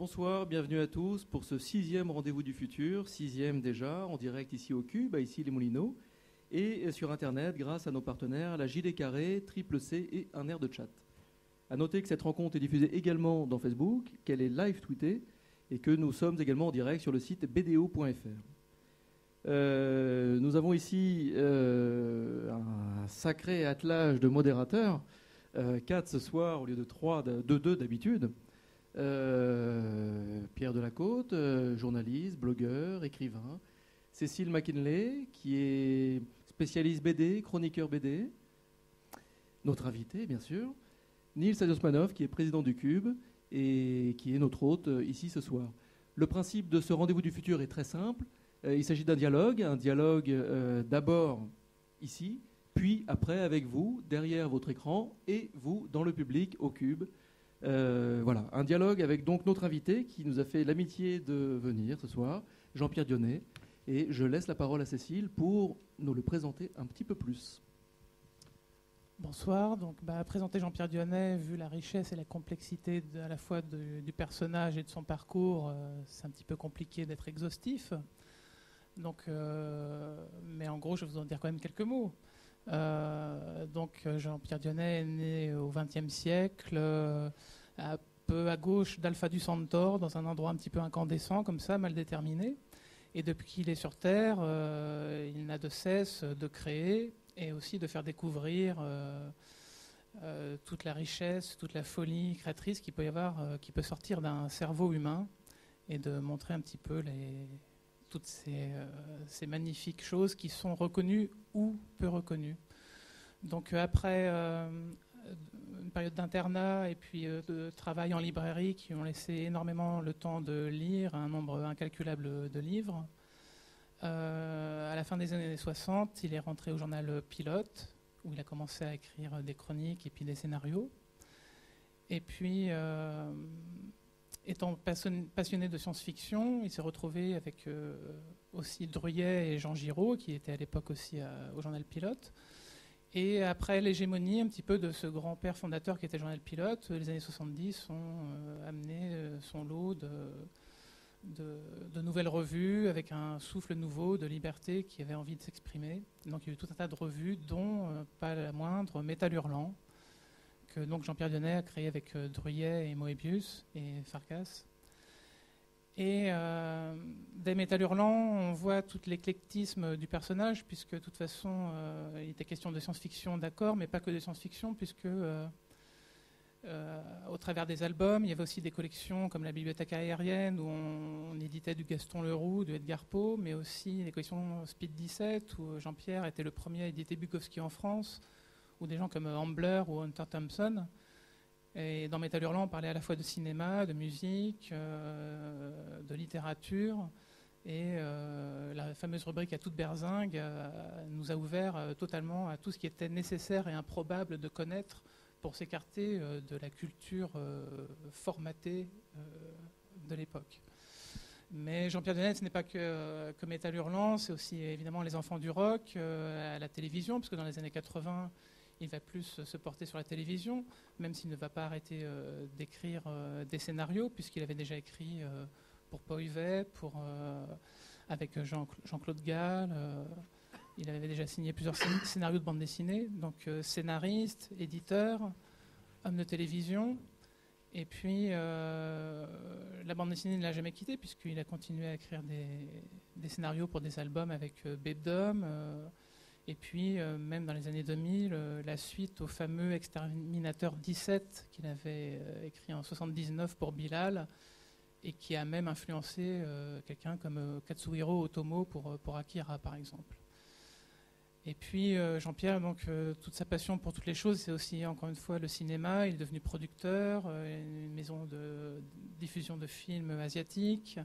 Bonsoir, bienvenue à tous pour ce 6e rendez-vous du futur, 6e déjà, en direct ici au Cube, ici les Moulineaux, et sur Internet grâce à nos partenaires, la JD Carré, Triple C et un air de chat. A noter que cette rencontre est diffusée également dans Facebook, qu'elle est live tweetée, et que nous sommes également en direct sur le site bdo.fr. Nous avons ici un sacré attelage de modérateurs, 4 ce soir au lieu de 3, de 2 d'habitude. Pierre Delacôte, journaliste, blogueur, écrivain. Cécile McKinley, qui est spécialiste BD, chroniqueur BD. Notre invité, bien sûr. Nils Adiosmanov, qui est président du Cube et qui est notre hôte ici ce soir. Le principe de ce rendez-vous du futur est très simple. Il s'agit d'un dialogue d'abord ici, puis après avec vous, derrière votre écran, et vous dans le public au Cube. Voilà, un dialogue avec donc notre invité qui nous a fait l'amitié de venir ce soir, Jean-Pierre Dionnet. Et je laisse la parole à Cécile pour nous le présenter un petit peu plus. Bonsoir. Donc, présenter Jean-Pierre Dionnet, vu la richesse et la complexité à la fois du personnage et de son parcours, c'est un petit peu compliqué d'être exhaustif. Donc, mais en gros, je vais vous en dire quand même quelques mots. Jean-Pierre Dionnet est né au XXe siècle, un peu à gauche d'Alpha du Centaure, dans un endroit un petit peu incandescent, comme ça, mal déterminé. Et depuis qu'il est sur Terre, il n'a de cesse de créer et aussi de faire découvrir toute la richesse, toute la folie créatrice qu'il peut y avoir, qui peut sortir d'un cerveau humain, et de montrer un petit peu toutes ces magnifiques choses qui sont reconnues ou peu reconnues. Donc après une période d'internat et puis de travail en librairie qui ont laissé énormément le temps de lire un nombre incalculable de livres, à la fin des années 60, il est rentré au journal Pilote, où il a commencé à écrire des chroniques et puis des scénarios. Et puis, étant passionné de science-fiction, il s'est retrouvé avec aussi Druyet et Jean Giraud, qui étaient à l'époque aussi au journal Pilote. Et après l'hégémonie un petit peu de ce grand-père fondateur qui était Journal Pilote, les années 70 ont amené son lot de nouvelles revues avec un souffle nouveau de liberté qui avait envie de s'exprimer. Donc il y a eu tout un tas de revues, dont, pas la moindre, Métal Hurlant, que donc Jean-Pierre Dionnet a créé avec Druyet et Moebius et Farkas. Et dès Métal Hurlant, on voit tout l'éclectisme du personnage, puisque de toute façon, il était question de science-fiction, d'accord, mais pas que de science-fiction, puisque au travers des albums, il y avait aussi des collections comme la Bibliothèque aérienne, où on éditait du Gaston Leroux, du Edgar Poe, mais aussi des collections Speed 17, où Jean-Pierre était le premier à éditer Bukowski en France, ou des gens comme Ambler ou Hunter Thompson. Et dans Métal Hurlant, on parlait à la fois de cinéma, de musique, de littérature. Et la fameuse rubrique à toute berzingue nous a ouvert totalement à tout ce qui était nécessaire et improbable de connaître pour s'écarter de la culture formatée de l'époque. Mais Jean-Pierre Dionnet, ce n'est pas que Métal Hurlant, c'est aussi évidemment Les Enfants du Rock à la télévision, parce que dans les années 80, il va plus se porter sur la télévision, même s'il ne va pas arrêter d'écrire des scénarios, puisqu'il avait déjà écrit pour Poivet, avec Jean-Claude Gall. Il avait déjà signé plusieurs scénarios de bande dessinée, donc scénariste, éditeur, homme de télévision. Et puis, la bande dessinée ne l'a jamais quitté, puisqu'il a continué à écrire des scénarios pour des albums avec Bebdom. Et puis, même dans les années 2000, la suite au fameux Exterminateur 17 qu'il avait écrit en 1979 pour Bilal, et qui a même influencé quelqu'un comme Katsuhiro Otomo pour Akira, par exemple. Et puis Jean-Pierre, donc toute sa passion pour toutes les choses, c'est aussi encore une fois le cinéma. Il est devenu producteur, une maison de diffusion de films asiatiques.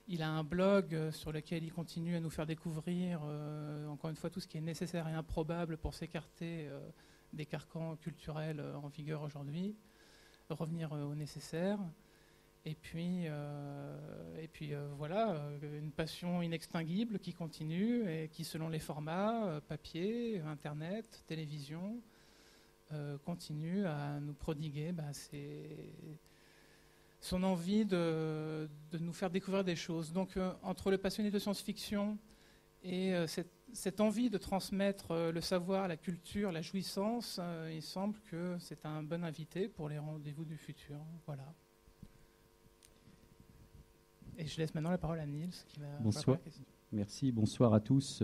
Il a un blog sur lequel il continue à nous faire découvrir encore une fois tout ce qui est nécessaire et improbable pour s'écarter des carcans culturels en vigueur aujourd'hui, revenir au nécessaire. Et puis voilà, une passion inextinguible qui continue et qui, selon les formats, papier, Internet, télévision, continue à nous prodiguer son envie de nous faire découvrir des choses. Donc entre le passionné de science-fiction et cette envie de transmettre le savoir, la culture, la jouissance, il semble que c'est un bon invité pour les rendez-vous du futur. Voilà. Et je laisse maintenant la parole à Niels qui va Bonsoir. Merci, bonsoir à tous.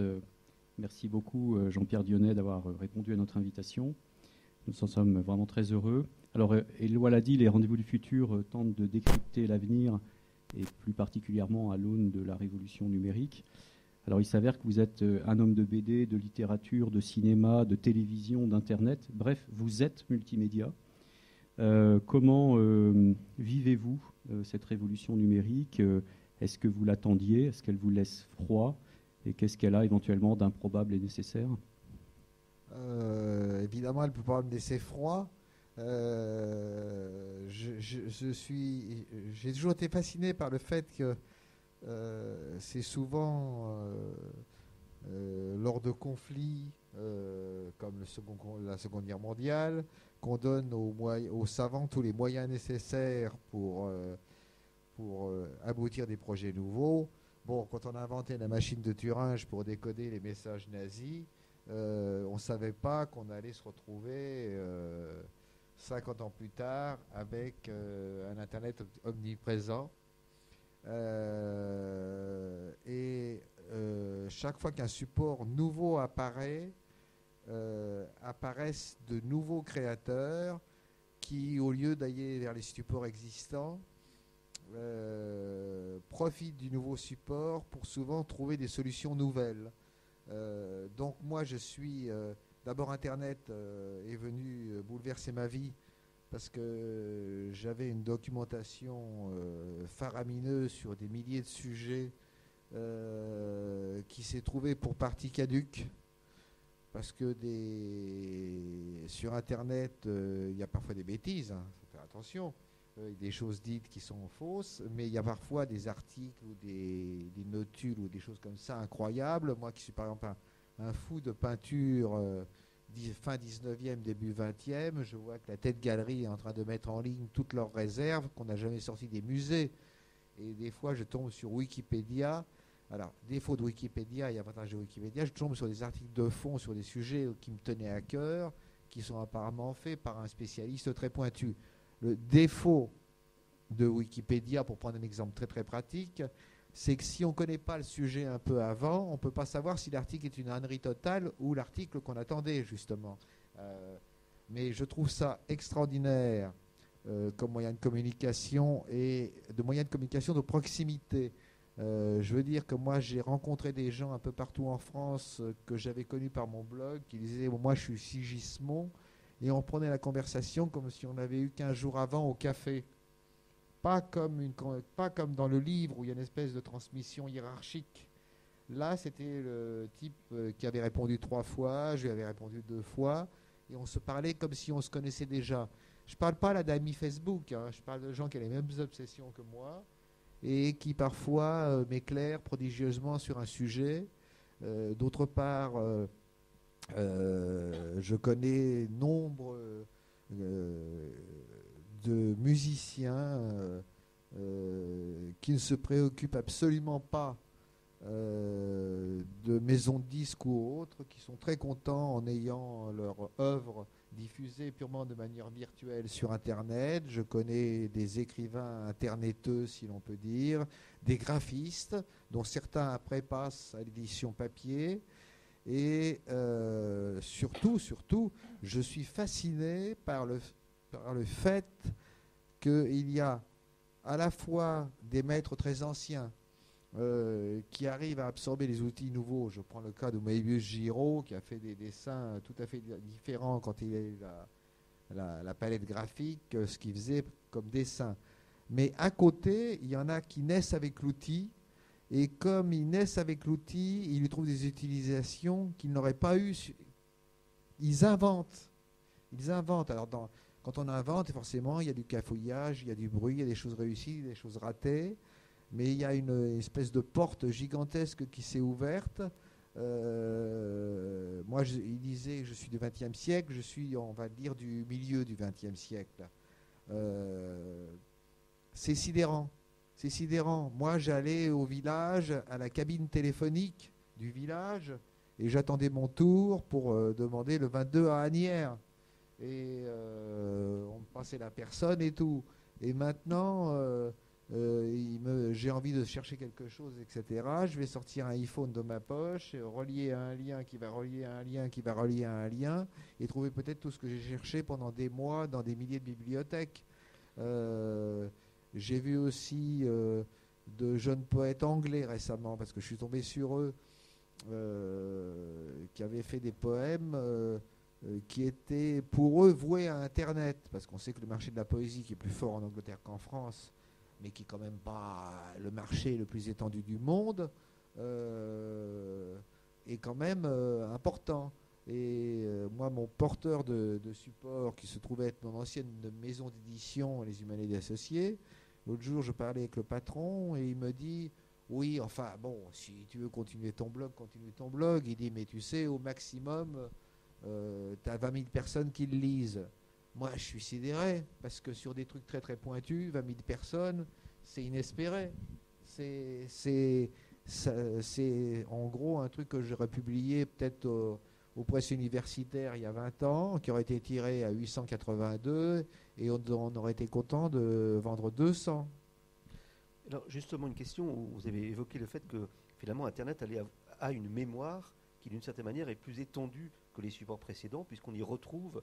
Merci beaucoup Jean-Pierre Dionnet d'avoir répondu à notre invitation. Nous en sommes vraiment très heureux. Alors, Éloi l'a dit, les rendez-vous du futur tentent de décrypter l'avenir et plus particulièrement à l'aune de la révolution numérique. Alors, il s'avère que vous êtes un homme de BD, de littérature, de cinéma, de télévision, d'Internet. Bref, vous êtes multimédia. Comment vivez-vous cette révolution numérique ? Est-ce que vous l'attendiez ? Est-ce qu'elle vous laisse froid ? Et qu'est-ce qu'elle a éventuellement d'improbable et nécessaire ? Évidemment, elle ne peut pas me laisser froid. J'ai toujours été fasciné par le fait que c'est souvent lors de conflits comme la Seconde Guerre mondiale qu'on donne aux savants tous les moyens nécessaires pour aboutir des projets nouveaux. Bon, quand on a inventé la machine de Turing pour décoder les messages nazis, on ne savait pas qu'on allait se retrouver 50 ans plus tard avec un Internet omniprésent. Chaque fois qu'un support nouveau apparaît, apparaissent de nouveaux créateurs qui, au lieu d'aller vers les supports existants, profitent du nouveau support pour souvent trouver des solutions nouvelles. Donc moi je suis d'abord Internet est venu bouleverser ma vie parce que j'avais une documentation faramineuse sur des milliers de sujets qui s'est trouvée pour partie caduque parce que sur Internet il y a parfois des bêtises, hein, faut faire attention. Des choses dites qui sont fausses, mais il y a parfois des articles ou des notules ou des choses comme ça incroyables. Moi qui suis par exemple un fou de peinture fin 19e, début 20e, je vois que la Tête Galerie est en train de mettre en ligne toutes leurs réserves qu'on n'a jamais sorties des musées. Et des fois, je tombe sur Wikipédia. Alors, défaut de Wikipédia et avantage de Wikipédia, je tombe sur des articles de fond sur des sujets qui me tenaient à cœur, qui sont apparemment faits par un spécialiste très pointu. Le défaut de Wikipédia, pour prendre un exemple très très pratique, c'est que si on ne connaît pas le sujet un peu avant, on ne peut pas savoir si l'article est une ânerie totale ou l'article qu'on attendait justement. Mais je trouve ça extraordinaire comme moyen de communication et de moyen de communication de proximité. Je veux dire que moi j'ai rencontré des gens un peu partout en France que j'avais connus par mon blog qui disaient moi je suis Sigismond. Et on prenait la conversation comme si on avait eu 15 jours avant au café. Pas comme dans le livre où il y a une espèce de transmission hiérarchique. Là, c'était le type qui avait répondu 3 fois, je lui avais répondu 2 fois, et on se parlait comme si on se connaissait déjà. Je ne parle pas là d'amis Facebook, hein, je parle de gens qui ont les mêmes obsessions que moi, et qui parfois m'éclairent prodigieusement sur un sujet. D'autre part... je connais nombre de musiciens qui ne se préoccupent absolument pas de maisons de disques ou autres, qui sont très contents en ayant leur œuvre diffusée purement de manière virtuelle sur Internet. Je connais des écrivains interneteux, si l'on peut dire, des graphistes, dont certains après passent à l'édition papier. Et surtout, je suis fasciné par le fait qu'il y a à la fois des maîtres très anciens qui arrivent à absorber les outils nouveaux. Je prends le cas de Moebius Giraud qui a fait des dessins tout à fait différents quand il a eu la palette graphique, ce qu'il faisait comme dessin. Mais à côté, il y en a qui naissent avec l'outil. Et comme ils naissent avec l'outil, ils lui trouvent des utilisations qu'ils n'auraient pas eues. Ils inventent. Alors, quand on invente, forcément, il y a du cafouillage, il y a du bruit, il y a des choses réussies, des choses ratées. Mais il y a une espèce de porte gigantesque qui s'est ouverte. Moi, il disait que je suis du XXe siècle. Je suis, on va dire, du milieu du XXe siècle. C'est sidérant. C'est sidérant. Moi, j'allais au village, à la cabine téléphonique du village, et j'attendais mon tour pour demander le 22 à Asnières. Et on me passait la personne et tout. Et maintenant, j'ai envie de chercher quelque chose, etc. Je vais sortir un iPhone de ma poche, relier à un lien qui va relier à un lien qui va relier à un lien, et trouver peut-être tout ce que j'ai cherché pendant des mois dans des milliers de bibliothèques. J'ai vu aussi de jeunes poètes anglais récemment, parce que je suis tombé sur eux, qui avaient fait des poèmes qui étaient pour eux voués à Internet, parce qu'on sait que le marché de la poésie, qui est plus fort en Angleterre qu'en France, mais qui est quand même pas le marché le plus étendu du monde, est quand même important. Et moi, mon porteur de support, qui se trouvait être mon ancienne maison d'édition, Les Humanités Associés, l'autre jour, je parlais avec le patron et il me dit, oui, enfin, bon, si tu veux continuer ton blog, continue ton blog. Il dit, mais tu sais, au maximum, tu as 20 000 personnes qui le lisent. Moi, je suis sidéré, parce que sur des trucs très très pointus, 20 000 personnes, c'est inespéré. C'est en gros un truc que j'aurais publié peut-être aux presses universitaires il y a 20 ans, qui aurait été tiré à 882, et on aurait été content de vendre 200. Alors justement, une question où vous avez évoqué le fait que finalement Internet a une mémoire qui d'une certaine manière est plus étendue que les supports précédents, puisqu'on y retrouve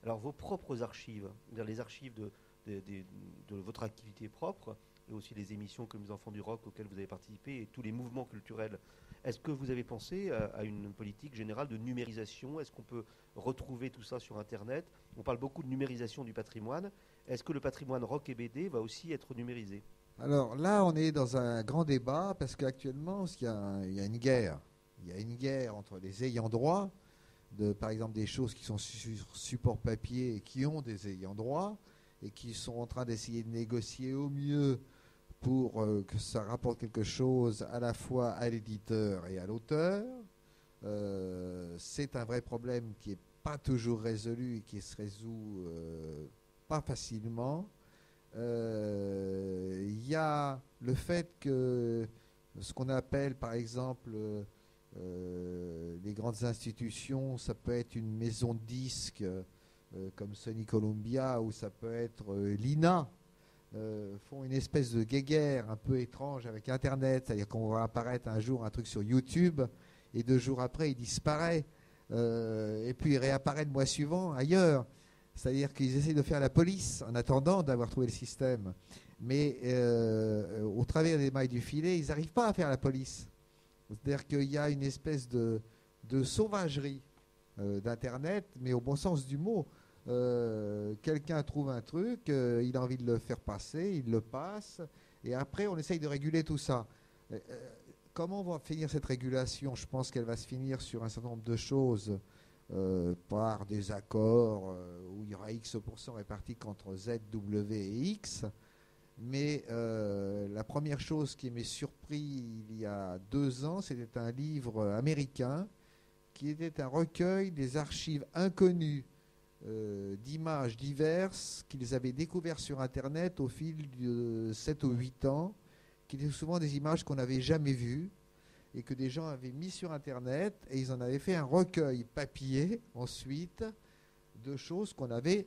alors vos propres archives, les archives de votre activité propre, et aussi les émissions comme les Enfants du Rock auxquelles vous avez participé, et tous les mouvements culturels. Est-ce que vous avez pensé à une politique générale de numérisation? Est-ce qu'on peut retrouver tout ça sur Internet? On parle beaucoup de numérisation du patrimoine. Est-ce que le patrimoine rock et BD va aussi être numérisé? Alors là, on est dans un grand débat, parce qu'actuellement, il y a une guerre. Il y a une guerre entre les ayants droit, par exemple des choses qui sont sur support papier et qui ont des ayants droit, et qui sont en train d'essayer de négocier au mieux pour que ça rapporte quelque chose à la fois à l'éditeur et à l'auteur. C'est un vrai problème qui n'est pas toujours résolu et qui se résout pas facilement. Il y a le fait que ce qu'on appelle par exemple les grandes institutions, ça peut être une maison de disques comme Sony Columbia, ou ça peut être l'INA, font une espèce de guéguerre un peu étrange avec Internet, c'est-à-dire qu'on va apparaître un jour un truc sur YouTube et 2 jours après il disparaît, et puis il réapparaît le mois suivant ailleurs. C'est-à-dire qu'ils essaient de faire la police en attendant d'avoir trouvé le système. Mais au travers des mailles du filet, ils n'arrivent pas à faire la police. C'est-à-dire qu'il y a une espèce de sauvagerie d'Internet, mais au bon sens du mot. Quelqu'un trouve un truc, il a envie de le faire passer, il le passe, et après on essaye de réguler tout ça. Comment on va finir cette régulation? Je pense qu'elle va se finir sur un certain nombre de choses. Par des accords où il y aura X% répartis entre Z, W et X. Mais la première chose qui m'est surpris il y a 2 ans, c'était un livre américain qui était un recueil des archives inconnues d'images diverses qu'ils avaient découvertes sur Internet au fil de 7 ou 8 ans, qui étaient souvent des images qu'on n'avait jamais vues, et que des gens avaient mis sur Internet, et ils en avaient fait un recueil papier ensuite de choses qu'on avait,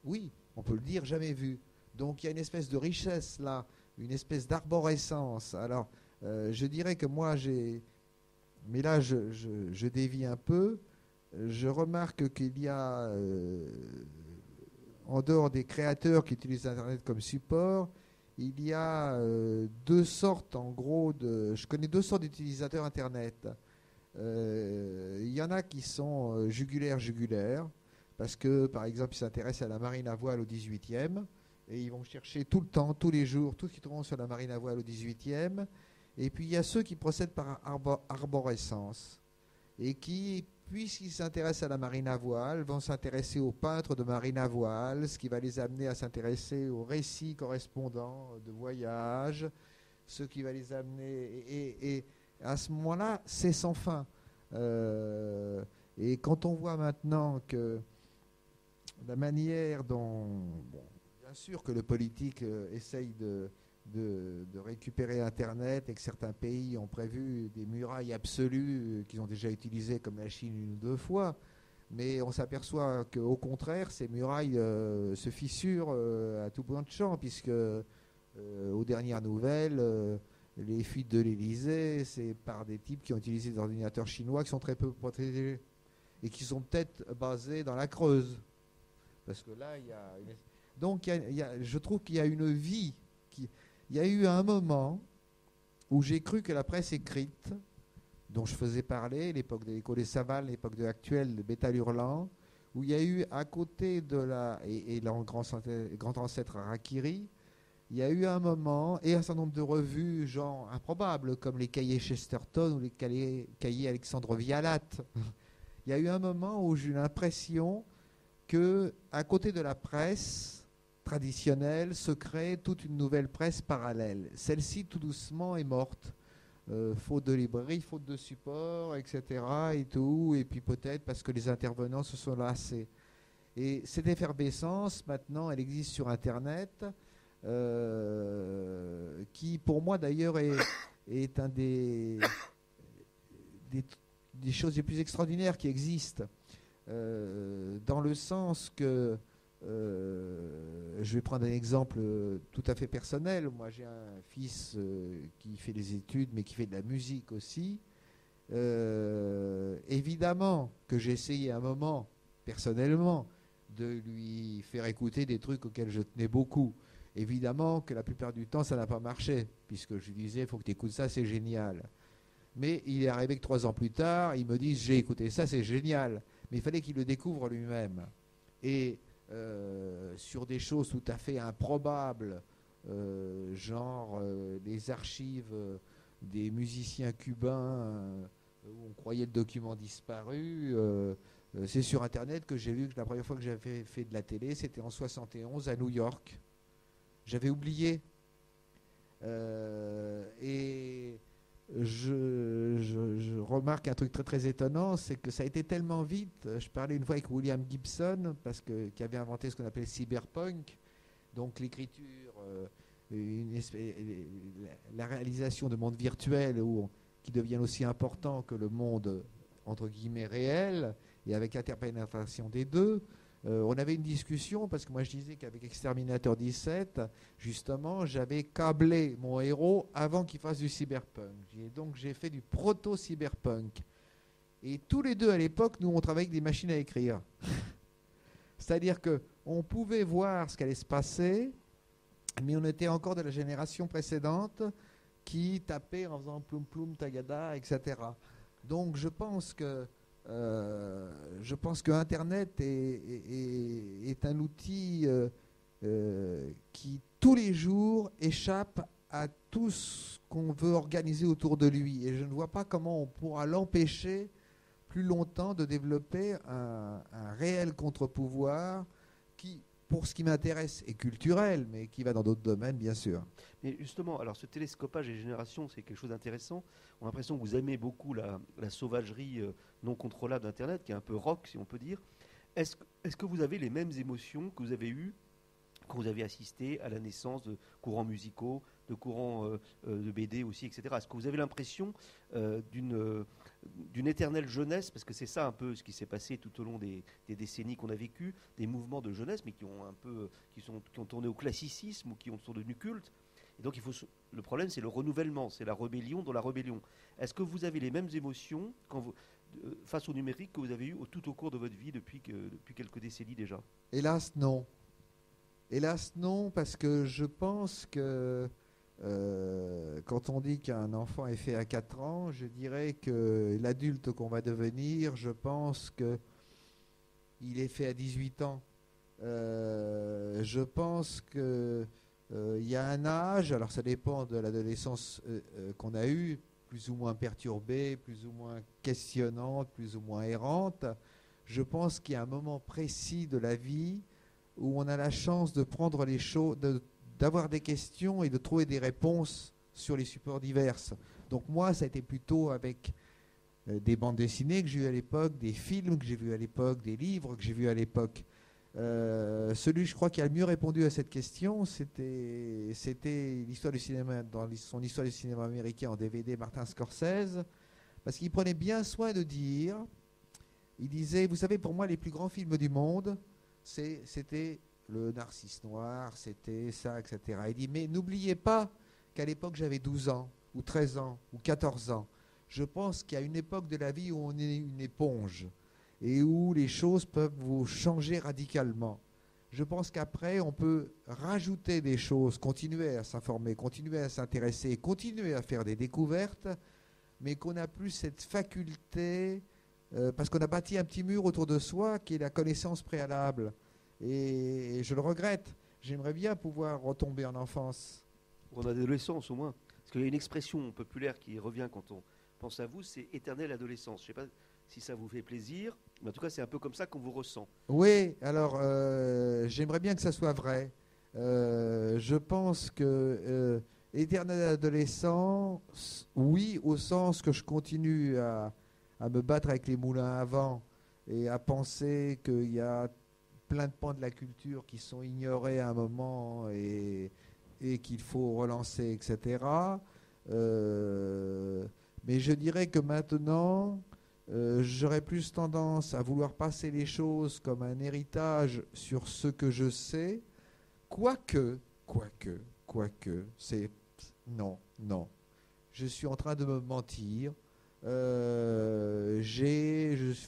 oui, on peut le dire, jamais vues. Donc il y a une espèce de richesse là, une espèce d'arborescence. Alors je dirais que moi mais là je dévie un peu, je remarque qu'il y a, en dehors des créateurs qui utilisent Internet comme support, il y a 2 sortes, en gros, je connais 2 sortes d'utilisateurs Internet. Il y en a qui sont jugulaires, parce que, par exemple, ils s'intéressent à la marine à voile au 18e, et ils vont chercher tout le temps, tous les jours, tout ce qu'ils trouveront sur la marine à voile au 18e. Et puis, il y a ceux qui procèdent par arborescence, et qui, puisqu'ils s'intéressent à la marine à voile, vont s'intéresser aux peintres de marine à voile, ce qui va les amener à s'intéresser aux récits correspondants de voyage, ce qui va les amener... Et à ce moment-là, c'est sans fin. Et quand on voit maintenant que la manière dont... Bon, Bien sûr que le politique essaye de récupérer Internet et que certains pays ont prévu des murailles absolues qu'ils ont déjà utilisées, comme la Chine une ou deux fois. Mais on s'aperçoit qu'au contraire, ces murailles se fissurent à tout point de champ, puisque aux dernières nouvelles, les fuites de l'Élysée, c'est par des types qui ont utilisé des ordinateurs chinois qui sont très peu protégés et qui sont peut-être basés dans la Creuse. Parce que là, il y a donc je trouve qu'il y a une vie. Il y a eu un moment où j'ai cru que la presse écrite, dont je faisais parler, l'époque de l'Écho des Savales, l'époque de l'actuel de Bétal Hurlant, où il y a eu à côté de et le grand ancêtre Harakiri, il y a eu un moment, et un certain nombre de revues, genre improbables, comme les cahiers Chesterton ou les cahiers Alexandre Vialat. Il y a eu un moment où j'ai eu l'impression que, à côté de la presse traditionnelle, se crée toute une nouvelle presse parallèle. Celle-ci, tout doucement, est morte. Faute de librairie, faute de support, etc. Et tout. Et puis peut-être parce que les intervenants se sont lassés. Et cette effervescence, maintenant, elle existe sur Internet, qui, pour moi, d'ailleurs, est un des choses les plus extraordinaires qui existent. Dans le sens que, je vais prendre un exemple tout à fait personnel. Moi, j'ai un fils qui fait des études, mais qui fait de la musique aussi. Évidemment que j'ai essayé à un moment, personnellement, de lui faire écouter des trucs auxquels je tenais beaucoup. Évidemment que la plupart du temps, ça n'a pas marché, puisque je lui disais, il faut que tu écoutes ça, c'est génial. Mais il est arrivé que 3 ans plus tard, il me dit, j'ai écouté ça, c'est génial. Mais il fallait qu'il le découvre lui-même. Et sur des choses tout à fait improbables, genre les archives des musiciens cubains où on croyait le document disparu, c'est sur Internet que j'ai vu que la première fois que j'avais fait de la télé, c'était en 71 à New York. J'avais oublié. Et je remarque un truc très très étonnant, c'est que ça a été tellement vite. Je parlais une fois avec William Gibson, qui avait inventé ce qu'on appelle le cyberpunk, donc l'écriture, la réalisation de mondes virtuels qui deviennent aussi importants que le monde entre guillemets réel, et avec l'interpénétration des deux. On avait une discussion, parce que moi je disais qu'avec Exterminator 17, justement, j'avais câblé mon héros avant qu'il fasse du cyberpunk. Donc j'ai fait du proto-cyberpunk. Et tous les deux à l'époque, nous on travaillait avec des machines à écrire. C'est-à-dire qu'on pouvait voir ce qu'allait se passer, mais on était encore de la génération précédente qui tapait en faisant ploum ploum, tagada, etc. Donc je pense que Internet est un outil qui, tous les jours, échappe à tout ce qu'on veut organiser autour de lui. Et je ne vois pas comment on pourra l'empêcher plus longtemps de développer un réel contre-pouvoir qui, pour ce qui m'intéresse, est culturel, mais qui va dans d'autres domaines, bien sûr. Mais justement, alors ce télescopage des générations, c'est quelque chose d'intéressant. On a l'impression que vous aimez beaucoup la sauvagerie non contrôlable d'Internet, qui est un peu rock, si on peut dire. Est-ce que vous avez les mêmes émotions que vous avez eues quand vous avez assisté à la naissance de courants musicaux, de courants de BD aussi, etc. Est-ce que vous avez l'impression d'une éternelle jeunesse, parce que c'est ça un peu ce qui s'est passé tout au long des décennies qu'on a vécues, des mouvements de jeunesse, mais qui ont tourné au classicisme ou qui sont devenus cultes. Et donc le problème, c'est le renouvellement, c'est la rébellion dans la rébellion. Est-ce que vous avez les mêmes émotions face au numérique que vous avez eu tout au cours de votre vie depuis quelques décennies déjà? Hélas, non. Hélas, non, parce que je pense que quand on dit qu'un enfant est fait à 4 ans, je dirais que l'adulte qu'on va devenir, je pense qu'il est fait à 18 ans. Je pense qu'il y a un âge, alors ça dépend de l'adolescence qu'on a eue, plus ou moins perturbée, plus ou moins questionnante, plus ou moins errante. Je pense qu'il y a un moment précis de la vie où on a la chance de prendre les choses, d'avoir des questions et de trouver des réponses sur les supports divers. Donc moi, ça a été plutôt avec des bandes dessinées que j'ai vues à l'époque, des films que j'ai vus à l'époque, des livres que j'ai vus à l'époque. Celui, je crois, qui a le mieux répondu à cette question, c'était l'histoire du cinéma, dans son histoire du cinéma américain en DVD, Martin Scorsese, parce qu'il prenait bien soin de dire, il disait, vous savez, pour moi, les plus grands films du monde, c'était le Narcisse Noir, c'était ça, etc. Il dit, mais n'oubliez pas qu'à l'époque, j'avais 12 ans, ou 13 ans, ou 14 ans. Je pense qu'il y a une époque de la vie où on est une éponge et où les choses peuvent vous changer radicalement. Je pense qu'après, on peut rajouter des choses, continuer à s'informer, continuer à s'intéresser, continuer à faire des découvertes, mais qu'on n'a plus cette faculté, parce qu'on a bâti un petit mur autour de soi qui est la connaissance préalable. Et je le regrette. J'aimerais bien pouvoir retomber en enfance. En adolescence au moins. Parce qu'il y a une expression populaire qui revient quand on pense à vous, c'est éternelle adolescence. Je ne sais pas si ça vous fait plaisir, mais en tout cas c'est un peu comme ça qu'on vous ressent. Oui, alors j'aimerais bien que ça soit vrai. Je pense que éternel adolescent, oui, au sens que je continue à me battre avec les moulins à vent et à penser qu'il y a plein de pans de la culture qui sont ignorés à un moment et qu'il faut relancer, etc. Mais je dirais que maintenant, j'aurais plus tendance à vouloir passer les choses comme un héritage sur ce que je sais, quoique, c'est... Non. Je suis en train de me mentir. Je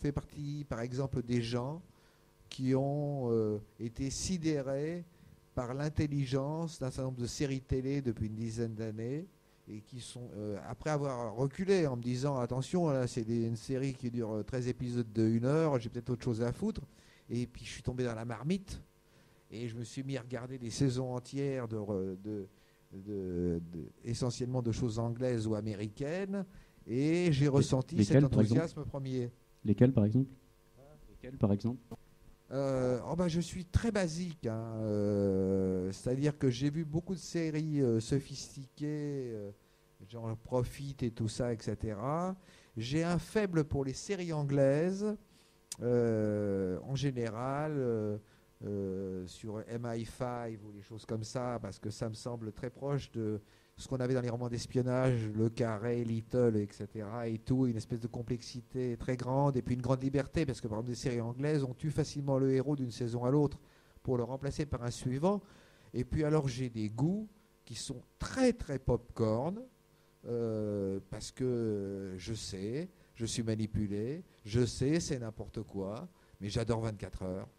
fais partie, par exemple, des gens qui ont été sidérés par l'intelligence d'un certain nombre de séries télé depuis une dizaine d'années et qui sont, après avoir reculé en me disant attention, là c'est une série qui dure 13 épisodes de 1 heure, j'ai peut-être autre chose à foutre, et puis je suis tombé dans la marmite et je me suis mis à regarder des saisons entières essentiellement de choses anglaises ou américaines, et j'ai ressenti cet enthousiasme premier. Lesquels par exemple? Je suis très basique, hein, c'est-à-dire que j'ai vu beaucoup de séries sophistiquées, genre Profit et tout ça, etc. J'ai un faible pour les séries anglaises, en général, sur MI5 ou les choses comme ça, parce que ça me semble très proche de ce qu'on avait dans les romans d'espionnage, Le Carré, Little, etc. et tout, une espèce de complexité très grande et puis une grande liberté, parce que par exemple des séries anglaises, on tue facilement le héros d'une saison à l'autre pour le remplacer par un suivant. Et puis alors j'ai des goûts qui sont très très popcorn, parce que je sais, je suis manipulé, je sais c'est n'importe quoi, mais j'adore 24 heures.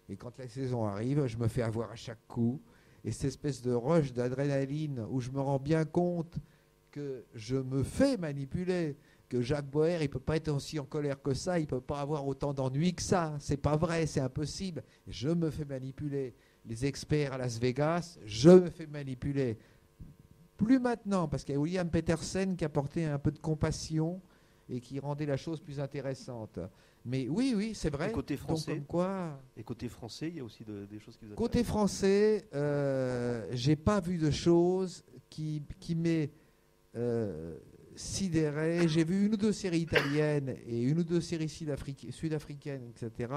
Et quand la saison arrive, je me fais avoir à chaque coup. Et cette espèce de rush d'adrénaline où je me rends bien compte que je me fais manipuler, que Jacques Boer, il ne peut pas être aussi en colère que ça, il ne peut pas avoir autant d'ennuis que ça. C'est pas vrai, c'est impossible. Je me fais manipuler. Les experts à Las Vegas, je me fais manipuler. Plus maintenant, parce qu'il y a William Petersen qui apportait un peu de compassion et qui rendait la chose plus intéressante. Mais oui, c'est vrai. Et côté français, donc, comme quoi, et côté français, il y a aussi des choses qui vous intéressent. Côté français, j'ai pas vu de choses qui m'aient sidéré. J'ai vu 1 ou 2 séries italiennes et 1 ou 2 séries sud-africaines, etc.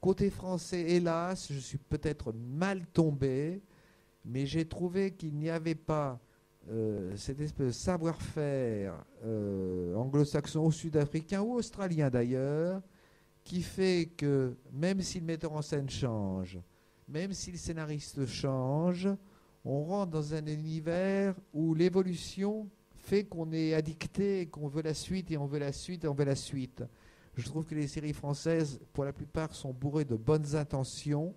Côté français, hélas, je suis peut-être mal tombé, mais j'ai trouvé qu'il n'y avait pas cette espèce de savoir-faire anglo-saxon ou sud-africain ou australien d'ailleurs, qui fait que même si le metteur en scène change, même si le scénariste change, on rentre dans un univers où l'évolution fait qu'on est addicté, qu'on veut la suite et on veut la suite et on veut la suite. Je trouve que les séries françaises, pour la plupart, sont bourrées de bonnes intentions.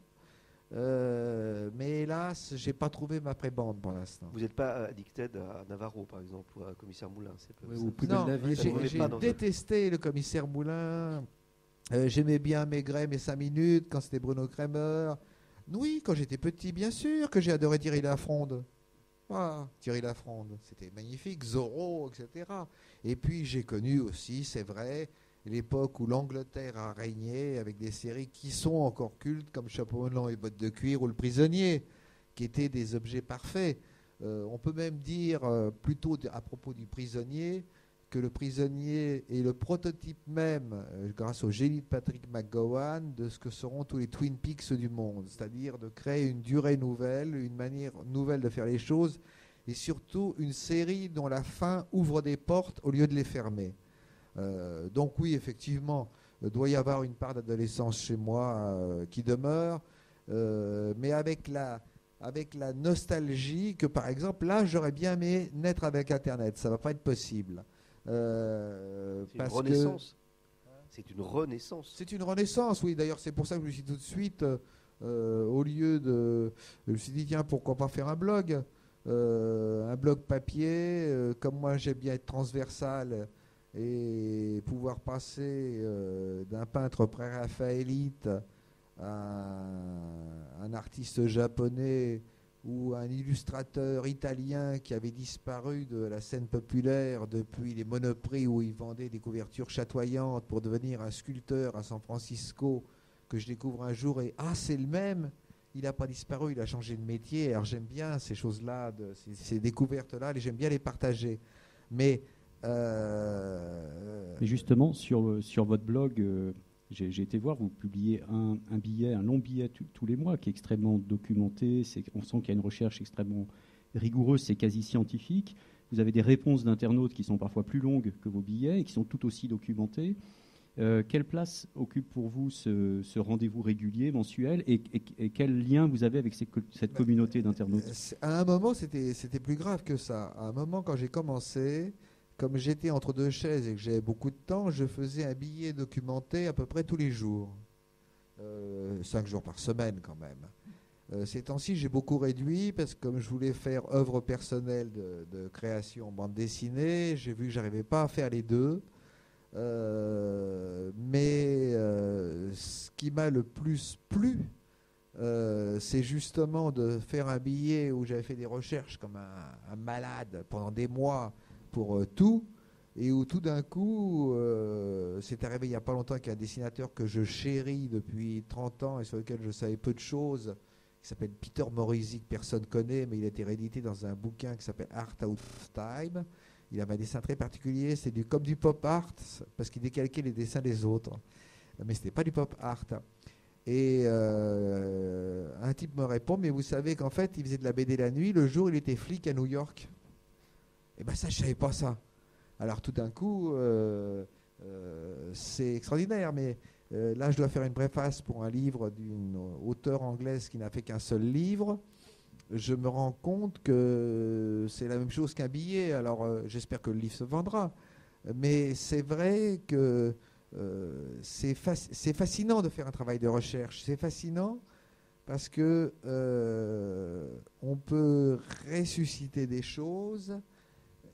Mais hélas, j'ai pas trouvé ma prébande pour l'instant. Vous n'êtes pas addicted à Navarro, par exemple, ou à Commissaire Moulin? Non, j'ai détesté le Commissaire Moulin. J'aimais bien Maigret, mes 5 minutes, quand c'était Bruno Kremer. Oui, quand j'étais petit, bien sûr que j'ai adoré Thierry Lafronde. Ah, Thierry Lafronde, c'était magnifique, Zorro, etc. Et puis j'ai connu aussi, c'est vrai, l'époque où l'Angleterre a régné avec des séries qui sont encore cultes, comme Chapeau melon et bottes de cuir ou Le Prisonnier, qui étaient des objets parfaits. On peut même dire, plutôt à propos du Prisonnier, que le prisonnier est le prototype même, grâce au génie de Patrick McGowan, de ce que seront tous les Twin Peaks du monde, c'est-à-dire de créer une durée nouvelle, une manière nouvelle de faire les choses, et surtout une série dont la fin ouvre des portes au lieu de les fermer. Donc oui, effectivement, il doit y avoir une part d'adolescence chez moi qui demeure, mais avec la nostalgie que, par exemple, là, j'aurais bien aimé naître avec Internet. Ça ne va pas être possible. C'est une renaissance. C'est une renaissance. C'est une renaissance, oui. D'ailleurs, c'est pour ça que je me suis dit tout de suite, au lieu de... Je me suis dit, tiens, pourquoi pas faire un blog papier. Comme moi, j'aime bien être transversal et pouvoir passer d'un peintre pré-raphaélite à un artiste japonais ou un illustrateur italien qui avait disparu de la scène populaire depuis les Monoprix où il vendait des couvertures chatoyantes pour devenir un sculpteur à San Francisco, que je découvre un jour et c'est le même, il n'a pas disparu, il a changé de métier. Alors j'aime bien ces choses-là, ces découvertes-là, et j'aime bien les partager. Mais justement, sur votre blog, j'ai été voir, vous publiez un long billet tous les mois qui est extrêmement documenté. On sent qu'il y a une recherche extrêmement rigoureuse, c'est quasi scientifique. Vous avez des réponses d'internautes qui sont parfois plus longues que vos billets et qui sont tout aussi documentées. Quelle place occupe pour vous ce rendez-vous régulier, mensuel, et quel lien vous avez avec cette communauté d'internautes? À un moment, c'était plus grave que ça. À un moment, quand j'ai commencé, comme j'étais entre deux chaises et que j'avais beaucoup de temps, je faisais un billet documenté à peu près tous les jours. 5 jours par semaine quand même. Ces temps-ci, j'ai beaucoup réduit parce que comme je voulais faire œuvre personnelle de création en bande dessinée, j'ai vu que j'arrivais pas à faire les deux. Mais ce qui m'a le plus plu, c'est justement de faire un billet où j'avais fait des recherches comme un malade pendant des mois pour tout, et où tout d'un coup, c'est arrivé il n'y a pas longtemps qu'un dessinateur que je chéris depuis 30 ans et sur lequel je savais peu de choses, qui s'appelle Peter Morisi, que personne ne connaît, mais il a été réédité dans un bouquin qui s'appelle Art Out of Time. Il avait un dessin très particulier, c'est comme du pop art, parce qu'il décalquait les dessins des autres. Mais ce n'était pas du pop art. Et un type me répond, mais vous savez qu'en fait, il faisait de la BD la nuit, le jour, il était flic à New York. Et bien ça, je ne savais pas ça. Alors tout d'un coup, c'est extraordinaire, mais là, je dois faire une préface pour un livre d'une auteure anglaise qui n'a fait qu'un seul livre. Je me rends compte que c'est la même chose qu'un billet. Alors, j'espère que le livre se vendra. Mais c'est vrai que c'est fascinant de faire un travail de recherche. C'est fascinant parce que on peut ressusciter des choses.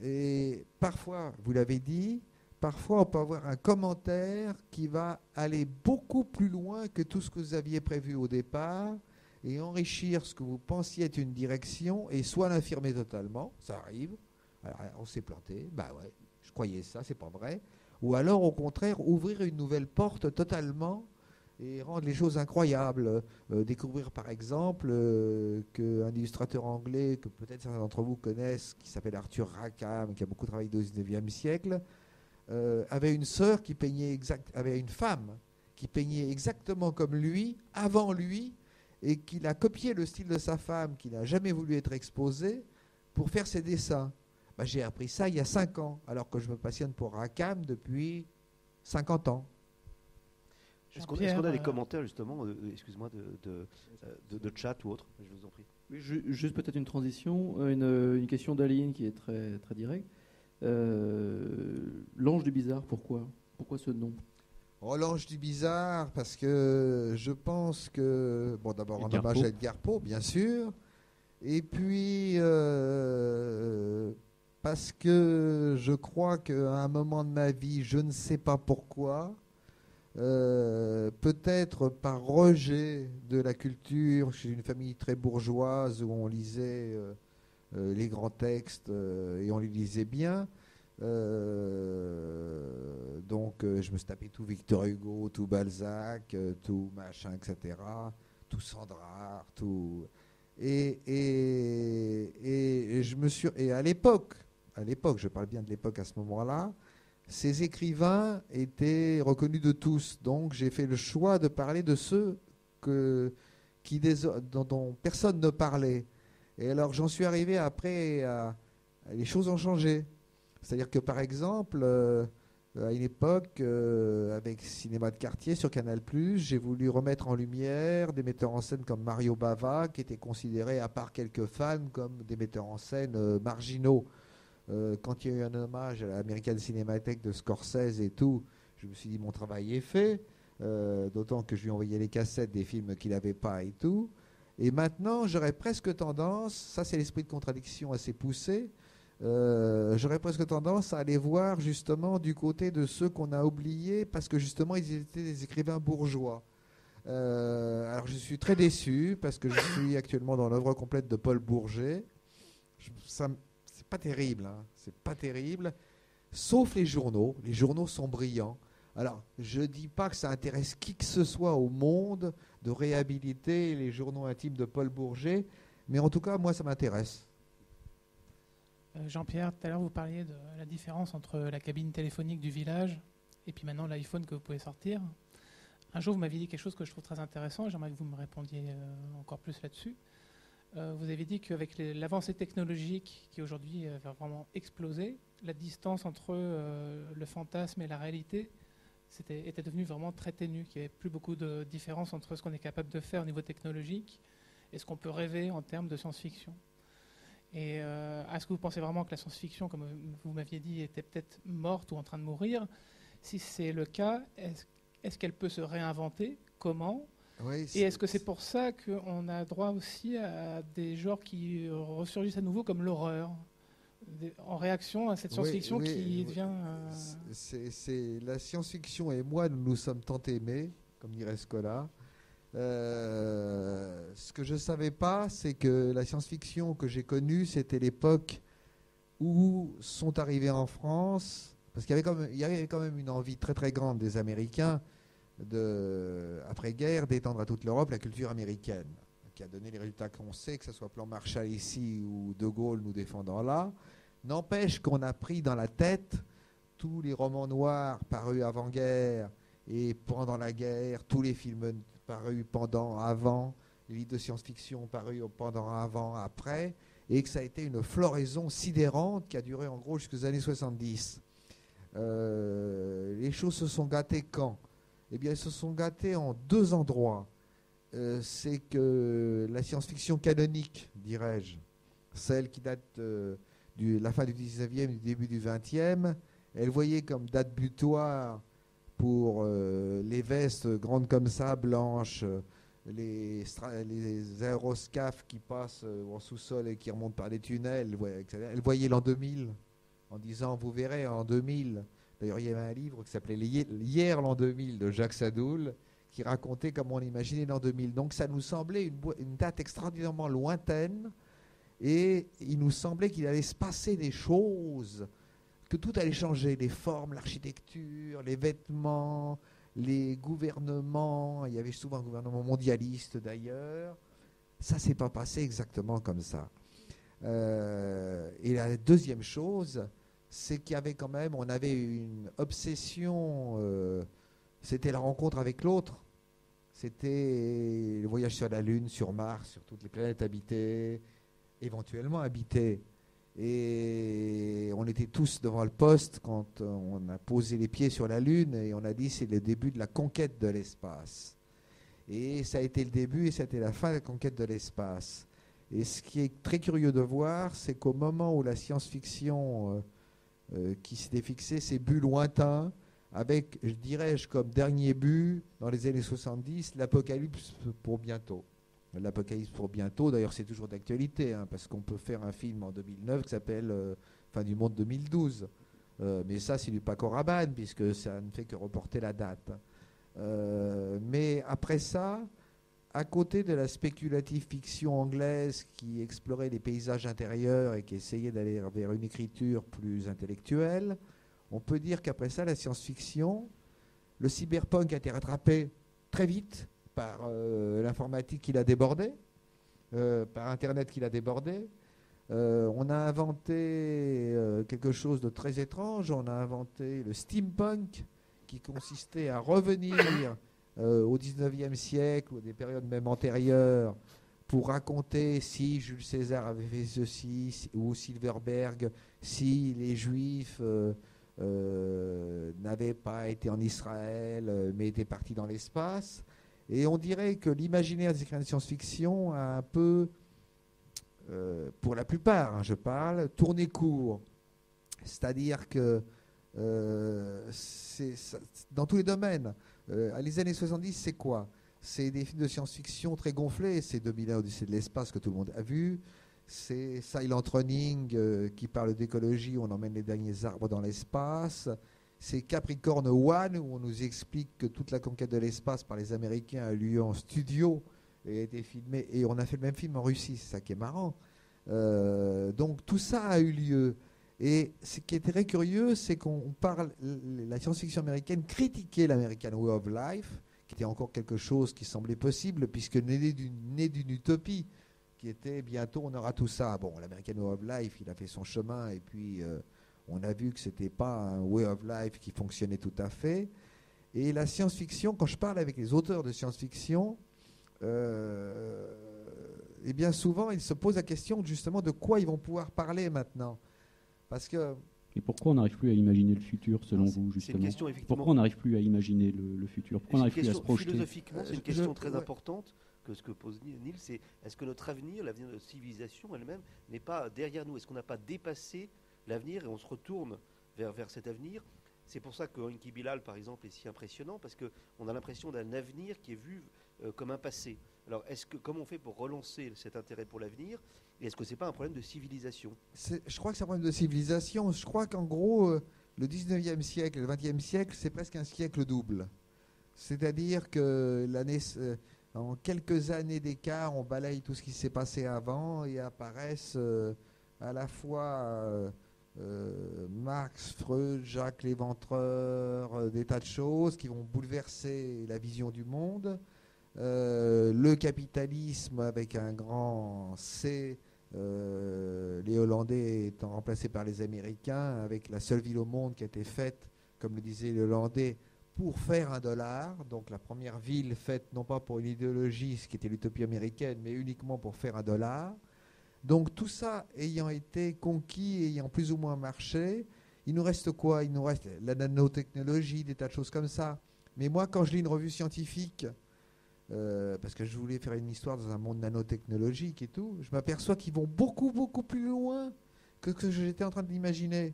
Et parfois, vous l'avez dit, parfois on peut avoir un commentaire qui va aller beaucoup plus loin que tout ce que vous aviez prévu au départ, et enrichir ce que vous pensiez être une direction et soit l'infirmer totalement, ça arrive. Alors, on s'est planté, bah ouais, je croyais ça, c'est pas vrai. Ou alors au contraire ouvrir une nouvelle porte totalement et rendre les choses incroyables. Découvrir par exemple qu'un illustrateur anglais que peut-être certains d'entre vous connaissent, qui s'appelle Arthur Rackham, qui a beaucoup travaillé au XIXe siècle, avait une sœur qui peignait avait une femme qui peignait exactement comme lui, avant lui, et qu'il a copié le style de sa femme, qui n'a jamais voulu être exposé, pour faire ses dessins. Ben, j'ai appris ça il y a 5 ans, alors que je me passionne pour Rackham depuis 50 ans. Est-ce qu'on a des commentaires justement, excuse-moi, de chat ou autre? Je vous en prie. Oui, juste peut-être une transition, une question d'Aline qui est très, très directe. L'ange du bizarre, pourquoi ce nom? L'ange du bizarre, parce que je pense que, bon, d'abord en hommage à Edgar Poe, bien sûr, et puis parce que je crois qu'à un moment de ma vie, je ne sais pas pourquoi, peut-être par rejet de la culture, chez une famille très bourgeoise où on lisait les grands textes et on les lisait bien. Donc je me suis tapé tout Victor Hugo, tout Balzac, tout machin, etc. Tout Sandrard, tout. Et je me suis. Et à l'époque, je parle bien de l'époque à ce moment-là, ces écrivains étaient reconnus de tous. Donc j'ai fait le choix de parler de ceux dont personne ne parlait. Et alors j'en suis arrivé après les choses ont changé. C'est-à-dire que par exemple, à une époque, avec Cinéma de quartier sur Canal+, j'ai voulu remettre en lumière des metteurs en scène comme Mario Bava, qui étaient considérés, à part quelques fans, comme des metteurs en scène marginaux. Quand il y a eu un hommage à l'American Cinémathèque de Scorsese et tout, je me suis dit mon travail est fait, d'autant que je lui ai envoyé les cassettes des films qu'il n'avait pas et tout. Et maintenant, j'aurais presque tendance, ça c'est l'esprit de contradiction assez poussé, j'aurais presque tendance à aller voir justement du côté de ceux qu'on a oubliés parce que justement ils étaient des écrivains bourgeois. Alors je suis très déçu parce que je suis actuellement dans l'œuvre complète de Paul Bourget. C'est pas terrible, hein, c'est pas terrible, sauf les journaux. Les journaux sont brillants. Alors je dis pas que ça intéresse qui que ce soit au monde de réhabiliter les journaux intimes de Paul Bourget, mais en tout cas moi ça m'intéresse. Jean-Pierre, tout à l'heure vous parliez de la différence entre la cabine téléphonique du village et puis maintenant l'iPhone que vous pouvez sortir. Un jour vous m'aviez dit quelque chose que je trouve très intéressant, j'aimerais que vous me répondiez encore plus là-dessus. Vous avez dit qu'avec l'avancée technologique qui aujourd'hui va vraiment exploser, la distance entre le fantasme et la réalité était devenue vraiment très ténue, qu'il n'y avait plus beaucoup de différence entre ce qu'on est capable de faire au niveau technologique et ce qu'on peut rêver en termes de science-fiction. Et est-ce que vous pensez vraiment que la science-fiction, comme vous m'aviez dit, était peut-être morte ou en train de mourir? Si c'est le cas, est-ce qu'elle peut se réinventer? Comment? Oui, et est-ce que c'est pour ça qu'on a droit aussi à des genres qui ressurgissent à nouveau comme l'horreur, en réaction à cette science-fiction qui devient... C'est la science-fiction et moi, nous nous sommes tant aimés, comme dirait Scola. Ce que je ne savais pas, c'est que la science-fiction que j'ai connue, c'était l'époque où sont arrivés en France, parce qu'il y avait quand même une envie très très grande des Américains, après-guerre, d'étendre à toute l'Europe la culture américaine, qui a donné les résultats qu'on sait, que ce soit plan Marshall ici ou De Gaulle nous défendant là. N'empêche qu'on a pris dans la tête tous les romans noirs parus avant-guerre et pendant la guerre, tous les films parus pendant, avant, les livres de science-fiction parus pendant, avant, après, et que ça a été une floraison sidérante qui a duré en gros jusqu'aux années 70. Les choses se sont gâtées quand? Eh bien, elles se sont gâtées en deux endroits. C'est que la science-fiction canonique, dirais-je, celle qui date de la fin du 19e, du début du 20e, elle voyait comme date butoir pour les vestes grandes comme ça, blanches, les aéroscaphes qui passent en sous-sol et qui remontent par les tunnels. Elle voyait l'an 2000 en disant, vous verrez, en 2000. D'ailleurs, il y avait un livre qui s'appelait Hier l'an 2000 de Jacques Sadoul, qui racontait comment on imaginait l'an 2000. Donc ça nous semblait une date extraordinairement lointaine, et il nous semblait qu'il allait se passer des choses, que tout allait changer, les formes, l'architecture, les vêtements, les gouvernements. Il y avait souvent un gouvernement mondialiste d'ailleurs. Ça ne s'est pas passé exactement comme ça. Et la deuxième chose, c'est qu'il y avait quand même, on avait une obsession, c'était la rencontre avec l'autre. C'était le voyage sur la Lune, sur Mars, sur toutes les planètes habitées, éventuellement habitées. Et on était tous devant le poste quand on a posé les pieds sur la Lune et on a dit c'est le début de la conquête de l'espace. Et ça a été le début et ça a été la fin de la conquête de l'espace. Et ce qui est très curieux de voir, c'est qu'au moment où la science-fiction qui s'était fixée ses buts lointains, avec, je dirais-je, comme dernier but, dans les années 70, l'apocalypse pour bientôt. L'apocalypse pour bientôt, d'ailleurs c'est toujours d'actualité, hein, parce qu'on peut faire un film en 2009 qui s'appelle Fin du monde 2012. Mais ça c'est du Paco Rabanne, puisque ça ne fait que reporter la date. Mais après ça, à côté de la spéculative fiction anglaise qui explorait les paysages intérieurs et qui essayait d'aller vers une écriture plus intellectuelle, on peut dire qu'après ça, la science-fiction, le cyberpunk a été rattrapé très vite par l'informatique qui l'a débordé, par Internet qui l'a débordé. On a inventé quelque chose de très étrange. On a inventé le steampunk, qui consistait à revenir au 19e siècle ou des périodes même antérieures pour raconter si Jules César avait fait ceci ou Silverberg, si les Juifs n'avaient pas été en Israël mais étaient partis dans l'espace. Et on dirait que l'imaginaire des écrivains de science-fiction a un peu, pour la plupart, je parle, tourné court. C'est-à-dire que dans tous les domaines, les années 70, c'est quoi? C'est des films de science-fiction très gonflés. C'est 2001 Odyssée de l'espace que tout le monde a vu. C'est Silent Running qui parle d'écologie, on emmène les derniers arbres dans l'espace. C'est Capricorn One où on nous explique que toute la conquête de l'espace par les Américains a eu lieu en studio et a été filmé. Et on a fait le même film en Russie, c'est ça qui est marrant. Donc tout ça a eu lieu. Et ce qui est très curieux, c'est qu'on parle, la science-fiction américaine critiquait l'American Way of Life, qui était encore quelque chose qui semblait possible, puisque né d'une utopie, qui était bientôt on aura tout ça. Bon, l'American Way of Life, il a fait son chemin, et puis on a vu que ce n'était pas un Way of Life qui fonctionnait tout à fait. Et la science-fiction, quand je parle avec les auteurs de science-fiction, et bien souvent, ils se posent la question justement de quoi ils vont pouvoir parler maintenant. Parce que... Et pourquoi on n'arrive plus à imaginer le futur, selon vous, justement? Question, pourquoi on n'arrive plus à imaginer le futur? Pourquoi on n'arrive plus à se projeter? Philosophiquement, c'est une question très importante que ce que pose Neil, c'est est-ce que notre avenir, l'avenir de notre civilisation elle-même, n'est pas derrière nous? Est-ce qu'on n'a pas dépassé l'avenir et on se retourne vers cet avenir? C'est pour ça que Enki Bilal, par exemple, est si impressionnant, parce qu'on a l'impression d'un avenir qui est vu comme un passé. Alors, comment on fait pour relancer cet intérêt pour l'avenir? Et est-ce que ce n'est pas un problème de civilisation? Je crois que c'est un problème de civilisation. Je crois qu'en gros, le 19e siècle et le 20e siècle, c'est presque un siècle double. C'est-à-dire que en quelques années d'écart, on balaye tout ce qui s'est passé avant et apparaissent à la fois Marx, Freud, Jacques Léventreur, des tas de choses qui vont bouleverser la vision du monde. Le capitalisme avec un grand C, les Hollandais étant remplacés par les Américains, avec la seule ville au monde qui a été faite, comme le disaient les Hollandais, pour faire $1. Donc la première ville faite non pas pour une idéologie, ce qui était l'utopie américaine, mais uniquement pour faire $1. Donc tout ça ayant été conquis, ayant plus ou moins marché, il nous reste quoi? Il nous reste la nanotechnologie, des tas de choses comme ça. Mais moi, quand je lis une revue scientifique, parce que je voulais faire une histoire dans un monde nanotechnologique et tout, je m'aperçois qu'ils vont beaucoup, beaucoup plus loin que ce que j'étais en train d'imaginer.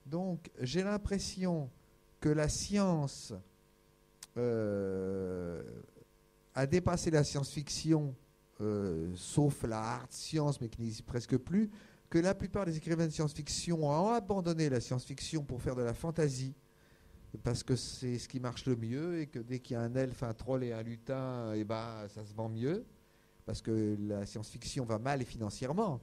Donc, j'ai l'impression que la science a dépassé la science-fiction, sauf la hard science, mais qui n'existe presque plus, que la plupart des écrivains de science-fiction ont abandonné la science-fiction pour faire de la fantasy, parce que c'est ce qui marche le mieux, et que dès qu'il y a un elfe, un troll et un lutin, et ben, ça se vend mieux, parce que la science-fiction va mal financièrement.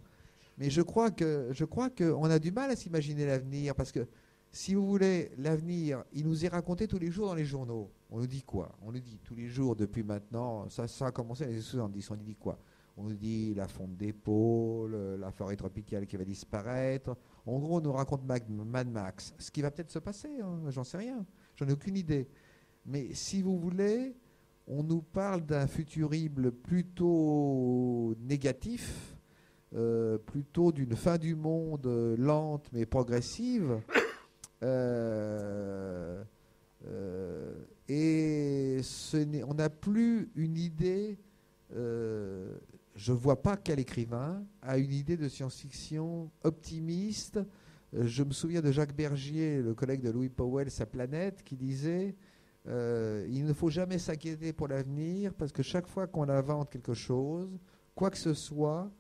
Mais je crois qu'on a du mal à s'imaginer l'avenir, parce que, si vous voulez, l'avenir, il nous est raconté tous les jours dans les journaux. On nous dit quoi? On nous dit tous les jours depuis maintenant, ça a commencé dans les années 70, on nous dit quoi? On nous dit la fonte des pôles, la forêt tropicale qui va disparaître. En gros, on nous raconte Mad Max. Ce qui va peut-être se passer, hein, j'en sais rien. J'en ai aucune idée. Mais si vous voulez, on nous parle d'un futurible plutôt négatif, plutôt d'une fin du monde lente mais progressive. Et on n'a plus une idée... je ne vois pas quel écrivain a une idée de science-fiction optimiste. Je me souviens de Jacques Bergier, le collègue de Louis Powell, Sa planète, qui disait il ne faut jamais s'inquiéter pour l'avenir, parce que chaque fois qu'on invente quelque chose, quoi que ce soit,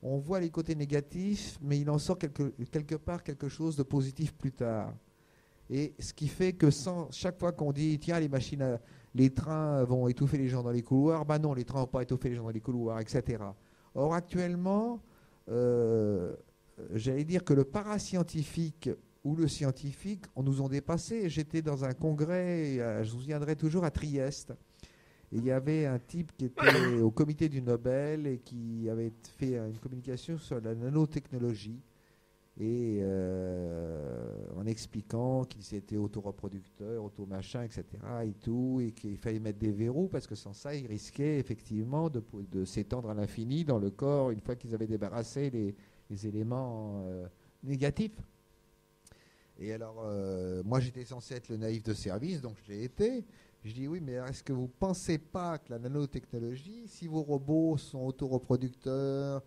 on voit les côtés négatifs, mais il en sort quelque part quelque chose de positif plus tard. Et ce qui fait que chaque fois qu'on dit tiens, les trains vont étouffer les gens dans les couloirs, ben non, les trains ne vont pas étouffer les gens dans les couloirs, etc. Or, actuellement, j'allais dire que le parascientifique ou le scientifique nous ont dépassé. J'étais dans un congrès, je vous viendrai toujours, à Trieste. Et il y avait un type qui était au comité du Nobel et qui avait fait une communication sur la nanotechnologie. Et en expliquant qu'ils étaient autoreproducteurs, auto-machin, etc. et tout, et qu'il fallait mettre des verrous parce que sans ça, ils risquaient effectivement de s'étendre à l'infini dans le corps une fois qu'ils avaient débarrassé les éléments négatifs. Et alors, moi, j'étais censé être le naïf de service, donc je l'ai été. Je dis oui, mais est-ce que vous ne pensez pas que la nanotechnologie, si vos robots sont autoreproducteurs,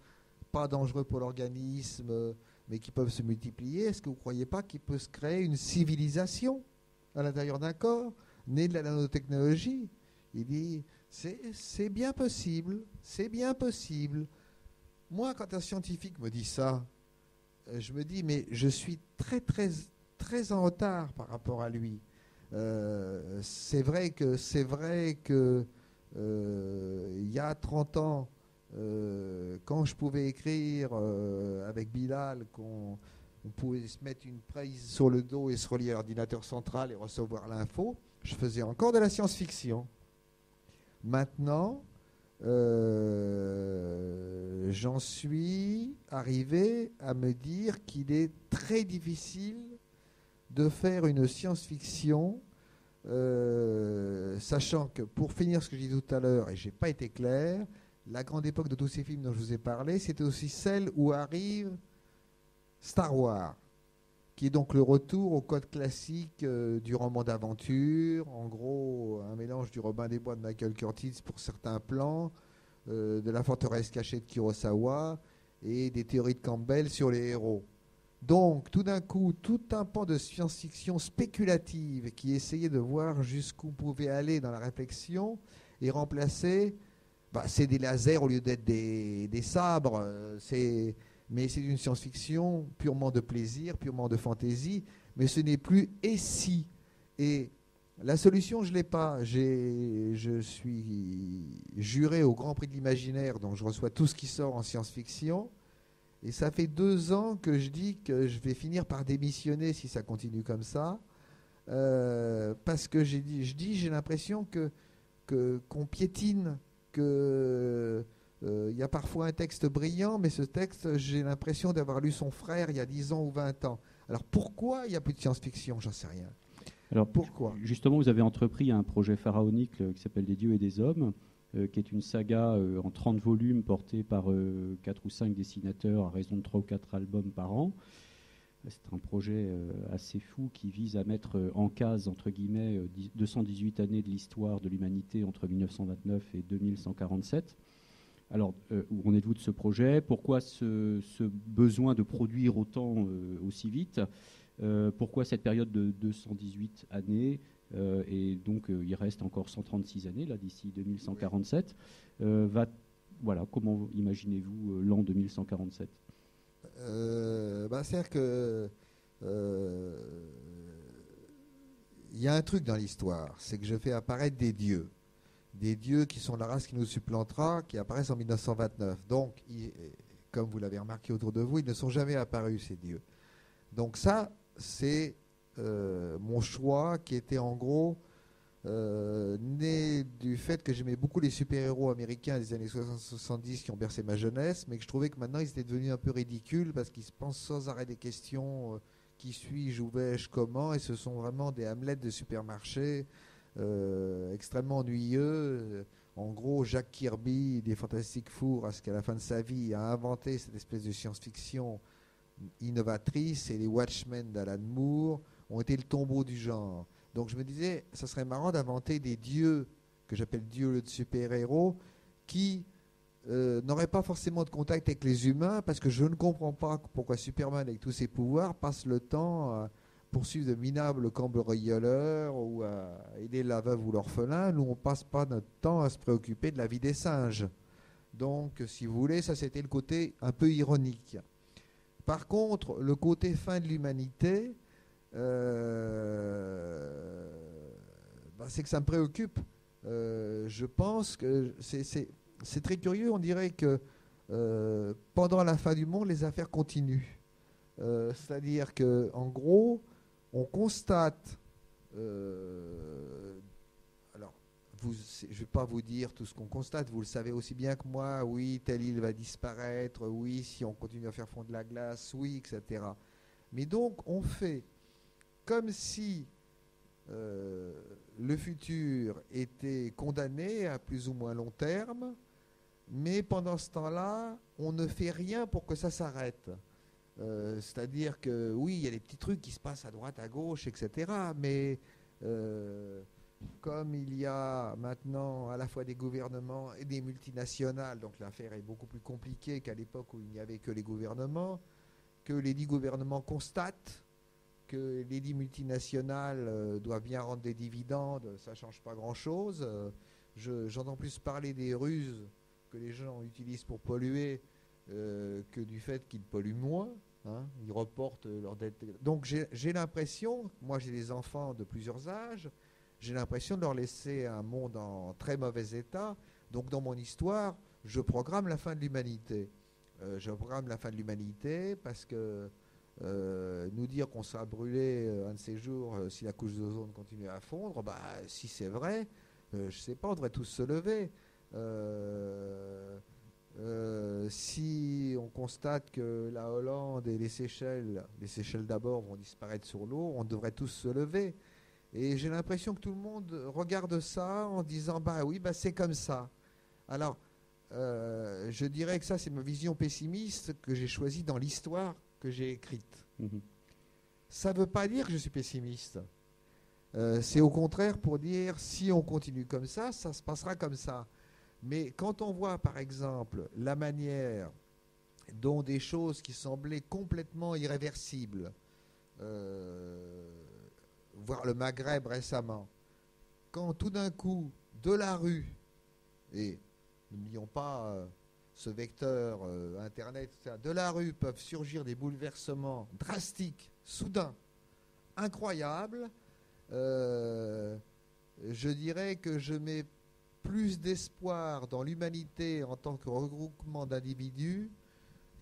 pas dangereux pour l'organisme, mais qui peuvent se multiplier, est-ce que vous ne croyez pas qu'il peut se créer une civilisation à l'intérieur d'un corps, né de la nanotechnologie? Il dit, c'est bien possible, c'est bien possible. Moi, quand un scientifique me dit ça, je me dis, mais je suis très, très, très en retard par rapport à lui. C'est vrai que il y a 30 ans, quand je pouvais écrire avec Bilal, qu'on pouvait se mettre une prise sur le dos et se relier à l'ordinateur central et recevoir l'info, je faisais encore de la science-fiction. Maintenant, j'en suis arrivé à me dire qu'il est très difficile de faire une science-fiction, sachant que, pour finir ce que j'ai dit tout à l'heure, et je n'ai pas été clair, la grande époque de tous ces films dont je vous ai parlé, c'était aussi celle où arrive Star Wars, qui est donc le retour au code classique du roman d'aventure, en gros un mélange du Robin des Bois de Michael Curtiz pour certains plans, de la forteresse cachée de Kurosawa et des théories de Campbell sur les héros. Donc tout d'un coup, tout un pan de science-fiction spéculative qui essayait de voir jusqu'où pouvait aller dans la réflexion est remplacé. C'est des lasers au lieu d'être des sabres, mais c'est une science-fiction purement de plaisir, purement de fantaisie, mais ce n'est plus et si. Et la solution, je ne l'ai pas. Je suis juré au Grand Prix de l'Imaginaire, donc je reçois tout ce qui sort en science-fiction, et ça fait 2 ans que je dis que je vais finir par démissionner si ça continue comme ça, parce que j'ai l'impression qu'on piétine, qu'il y a parfois un texte brillant, mais ce texte, j'ai l'impression d'avoir lu son frère il y a 10 ans ou 20 ans. Alors pourquoi il n'y a plus de science-fiction? J'en sais rien. Alors pourquoi? Justement, vous avez entrepris un projet pharaonique qui s'appelle Des dieux et des hommes, qui est une saga en 30 volumes portée par 4 ou 5 dessinateurs à raison de 3 ou 4 albums par an. C'est un projet assez fou qui vise à mettre en case, entre guillemets, 218 années de l'histoire de l'humanité entre 1929 et 2147. Alors, où en êtes-vous de ce projet? Pourquoi ce besoin de produire autant aussi vite? Pourquoi cette période de 218 années? Et donc, il reste encore 136 années, là, d'ici 2147. Voilà, comment imaginez-vous l'an 2147? C'est-à-dire que il y a un truc dans l'histoire, c'est que je fais apparaître des dieux qui sont la race qui nous supplantera, qui apparaissent en 1929. Donc, comme vous l'avez remarqué autour de vous, ils ne sont jamais apparus, ces dieux. Donc ça, c'est mon choix qui était en gros né du fait que j'aimais beaucoup les super-héros américains des années 60-70 qui ont bercé ma jeunesse, mais que je trouvais que maintenant ils étaient devenus un peu ridicules parce qu'ils se pensent sans arrêt des questions qui suis-je, où vais-je, comment, et ce sont vraiment des Hamlet de supermarché extrêmement ennuyeux. En gros, Jack Kirby des Fantastic Four, à ce qu'à la fin de sa vie a inventé cette espèce de science-fiction innovatrice, et les Watchmen d'Alan Moore ont été le tombeau du genre. Donc je me disais, ça serait marrant d'inventer des dieux, que j'appelle dieux de super-héros, qui n'auraient pas forcément de contact avec les humains, parce que je ne comprends pas pourquoi Superman, avec tous ses pouvoirs, passe le temps à poursuivre de minables cambrioleurs ou à aider la veuve ou l'orphelin. Nous, on ne passe pas notre temps à se préoccuper de la vie des singes. Donc, si vous voulez, ça c'était le côté un peu ironique. Par contre, le côté fin de l'humanité, c'est que ça me préoccupe. Je pense que c'est très curieux. On dirait que pendant la fin du monde, les affaires continuent. C'est-à-dire qu'en gros, on constate alors je ne vais pas vous dire tout ce qu'on constate, vous le savez aussi bien que moi, oui, telle île va disparaître, oui, si on continue à faire fondre la glace, oui, etc. Mais donc, on fait comme si le futur était condamné à plus ou moins long terme, mais pendant ce temps-là, on ne fait rien pour que ça s'arrête. C'est-à-dire que oui, il y a des petits trucs qui se passent à droite, à gauche, etc. Mais comme il y a maintenant à la fois des gouvernements et des multinationales, donc l'affaire est beaucoup plus compliquée qu'à l'époque où il n'y avait que les gouvernements, que les 10 gouvernements constatent que les 10 multinationales doivent bien rendre des dividendes, ça ne change pas grand-chose. J'entends plus parler des ruses que les gens utilisent pour polluer que du fait qu'ils polluent moins. Hein, ils reportent leur dette. Donc j'ai l'impression, moi j'ai des enfants de plusieurs âges, j'ai l'impression de leur laisser un monde en très mauvais état. Donc dans mon histoire, je programme la fin de l'humanité. Je programme la fin de l'humanité parce que nous dire qu'on sera brûlé un de ces jours si la couche d'ozone continue à fondre, bah, si c'est vrai, je ne sais pas, on devrait tous se lever. Si on constate que la Hollande et les Seychelles d'abord vont disparaître sur l'eau, on devrait tous se lever. Et j'ai l'impression que tout le monde regarde ça en disant bah oui, bah c'est comme ça. Alors, je dirais que ça c'est ma vision pessimiste que j'ai choisie dans l'histoire que j'ai écrite. Ça ne veut pas dire que je suis pessimiste. C'est au contraire pour dire si on continue comme ça se passera comme ça. Mais quand on voit, par exemple, la manière dont des choses qui semblaient complètement irréversibles, voir le Maghreb récemment, quand tout d'un coup, de la rue, et n'oublions pas ce vecteur Internet, etc., de la rue peuvent surgir des bouleversements drastiques, soudains, incroyables, je dirais que je mets plus d'espoir dans l'humanité en tant que regroupement d'individus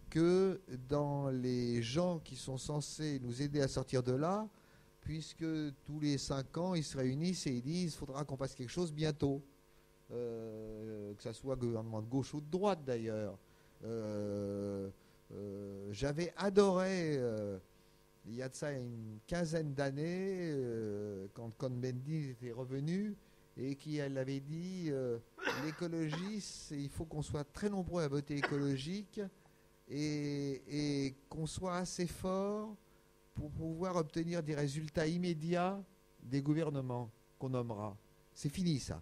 que dans les gens qui sont censés nous aider à sortir de là, puisque tous les 5 ans, ils se réunissent et ils disent « il faudra qu'on fasse quelque chose bientôt ». Que ce soit gouvernement de gauche ou de droite d'ailleurs. J'avais adoré, il y a de ça une quinzaine d'années, quand Cohn-Bendit était revenu, et elle avait dit l'écologie, il faut qu'on soit très nombreux à voter écologique et qu'on soit assez fort pour pouvoir obtenir des résultats immédiats des gouvernements qu'on nommera. C'est fini ça.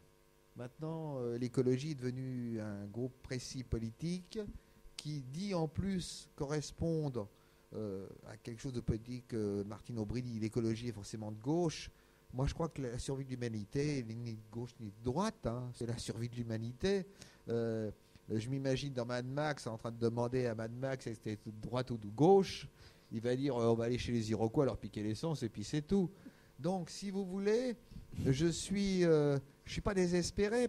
Maintenant, l'écologie est devenue un groupe précis politique qui dit en plus correspondre à quelque chose de politique. Martine Aubry dit l'écologie est forcément de gauche. Moi, je crois que la survie de l'humanité n'est ni de gauche ni de droite. Hein. C'est la survie de l'humanité. Je m'imagine dans Mad Max en train de demander à Mad Max si c'était de droite ou de gauche. Il va dire on va aller chez les Iroquois leur piquer l'essence et puis c'est tout. Donc, si vous voulez, je suis pas désespéré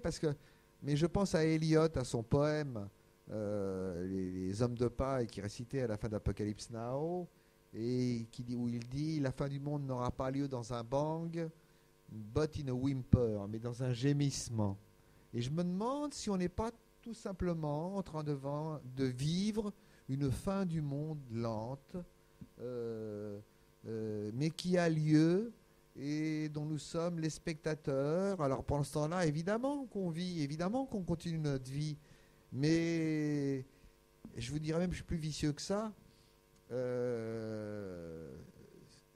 mais je pense à Eliot, à son poème les hommes de paille qui récitait à la fin d'Apocalypse Now. Et où il dit la fin du monde n'aura pas lieu dans un bang, but in a whimper, mais dans un gémissement. Et je me demande si on n'est pas tout simplement en train de vivre une fin du monde lente, mais qui a lieu et dont nous sommes les spectateurs. Alors pendant ce temps-là, évidemment qu'on vit, évidemment qu'on continue notre vie, mais je vous dirais même, je suis plus vicieux que ça.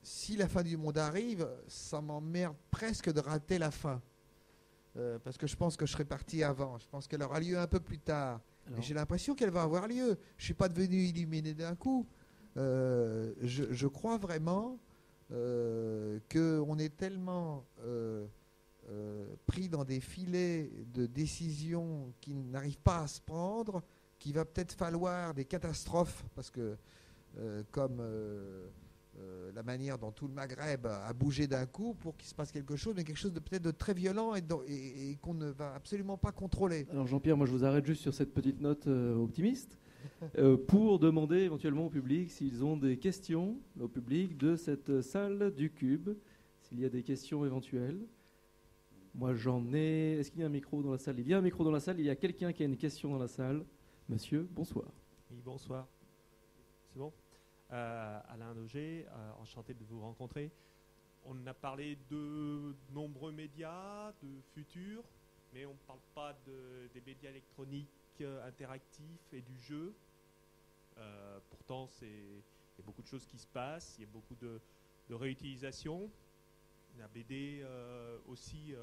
Si la fin du monde arrive, ça m'emmerde presque de rater la fin. Parce que je pense que je serai parti avant. Je pense qu'elle aura lieu un peu plus tard. Alors, et j'ai l'impression qu'elle va avoir lieu. Je ne suis pas devenu illuminé d'un coup. Je crois vraiment qu'on est tellement pris dans des filets de décisions qui n'arrivent pas à se prendre qu'il va peut-être falloir des catastrophes parce que comme la manière dont tout le Maghreb a bougé d'un coup pour qu'il se passe quelque chose, mais quelque chose de peut-être de très violent et qu'on ne va absolument pas contrôler. Alors Jean-Pierre, moi je vous arrête juste sur cette petite note optimiste pour demander éventuellement au public s'ils ont des questions au public de cette salle du Cube, s'il y a des questions éventuelles. Moi, j'en ai. Est-ce qu'il y a un micro dans la salle? Il y a un micro dans la salle. Il y a quelqu'un qui a une question dans la salle. Monsieur, bonsoir. Oui, bonsoir. C'est bon? Alain Auger, enchanté de vous rencontrer. On a parlé de nombreux médias, de futur, mais on ne parle pas des médias électroniques interactifs et du jeu. Pourtant, il y a beaucoup de choses qui se passent, il y a beaucoup de réutilisation. La BD aussi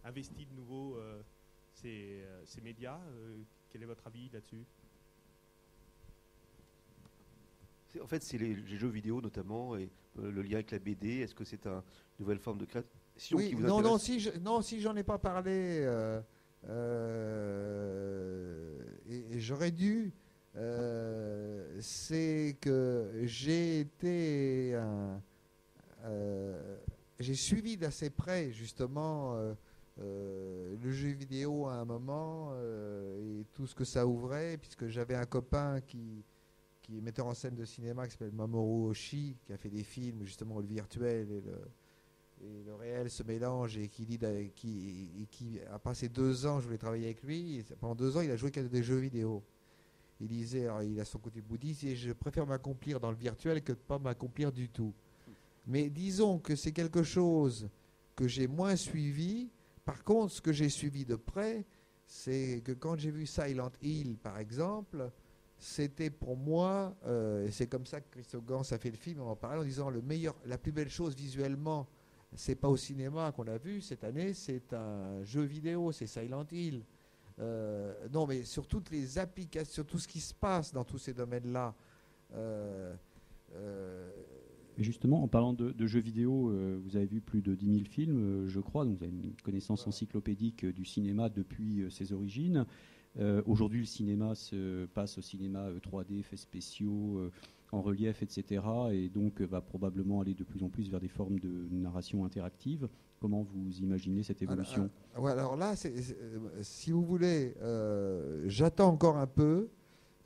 investit de nouveau ces médias. Quel est votre avis là-dessus? En fait, c'est les jeux vidéo notamment, et le lien avec la BD. Est-ce que c'est une nouvelle forme de création Oui, qui vous non, intéresse? si j'en ai pas parlé, et j'aurais dû, c'est que j'ai suivi d'assez près justement le jeu vidéo à un moment et tout ce que ça ouvrait, puisque j'avais un copain qui est metteur en scène de cinéma, qui s'appelle Mamoru Oshii, qui a fait des films justement où le virtuel et le réel se mélangent, et qui a passé 2 ans, je voulais travailler avec lui, et pendant 2 ans il a joué qu'à des jeux vidéo. Il disait, alors, il a son côté bouddhiste, et je préfère m'accomplir dans le virtuel que de ne pas m'accomplir du tout. Mais disons que c'est quelque chose que j'ai moins suivi. Par contre, ce que j'ai suivi de près, c'est que quand j'ai vu Silent Hill par exemple, c'était pour moi, et c'est comme ça que Christophe Gans a fait le film, on en parlait en disant la plus belle chose visuellement, c'est pas au cinéma qu'on a vu cette année, c'est un jeu vidéo, c'est Silent Hill. Non, mais sur toutes les applications, sur tout ce qui se passe dans tous ces domaines-là. Et justement, en parlant de jeux vidéo, vous avez vu plus de 10 000 films, je crois, donc vous avez une connaissance encyclopédique du cinéma depuis ses origines. Aujourd'hui, le cinéma se passe au cinéma 3D, effets spéciaux, en relief, etc. Et donc va probablement aller de plus en plus vers des formes de narration interactive. Comment vous imaginez cette évolution? Alors là, si vous voulez, j'attends encore un peu.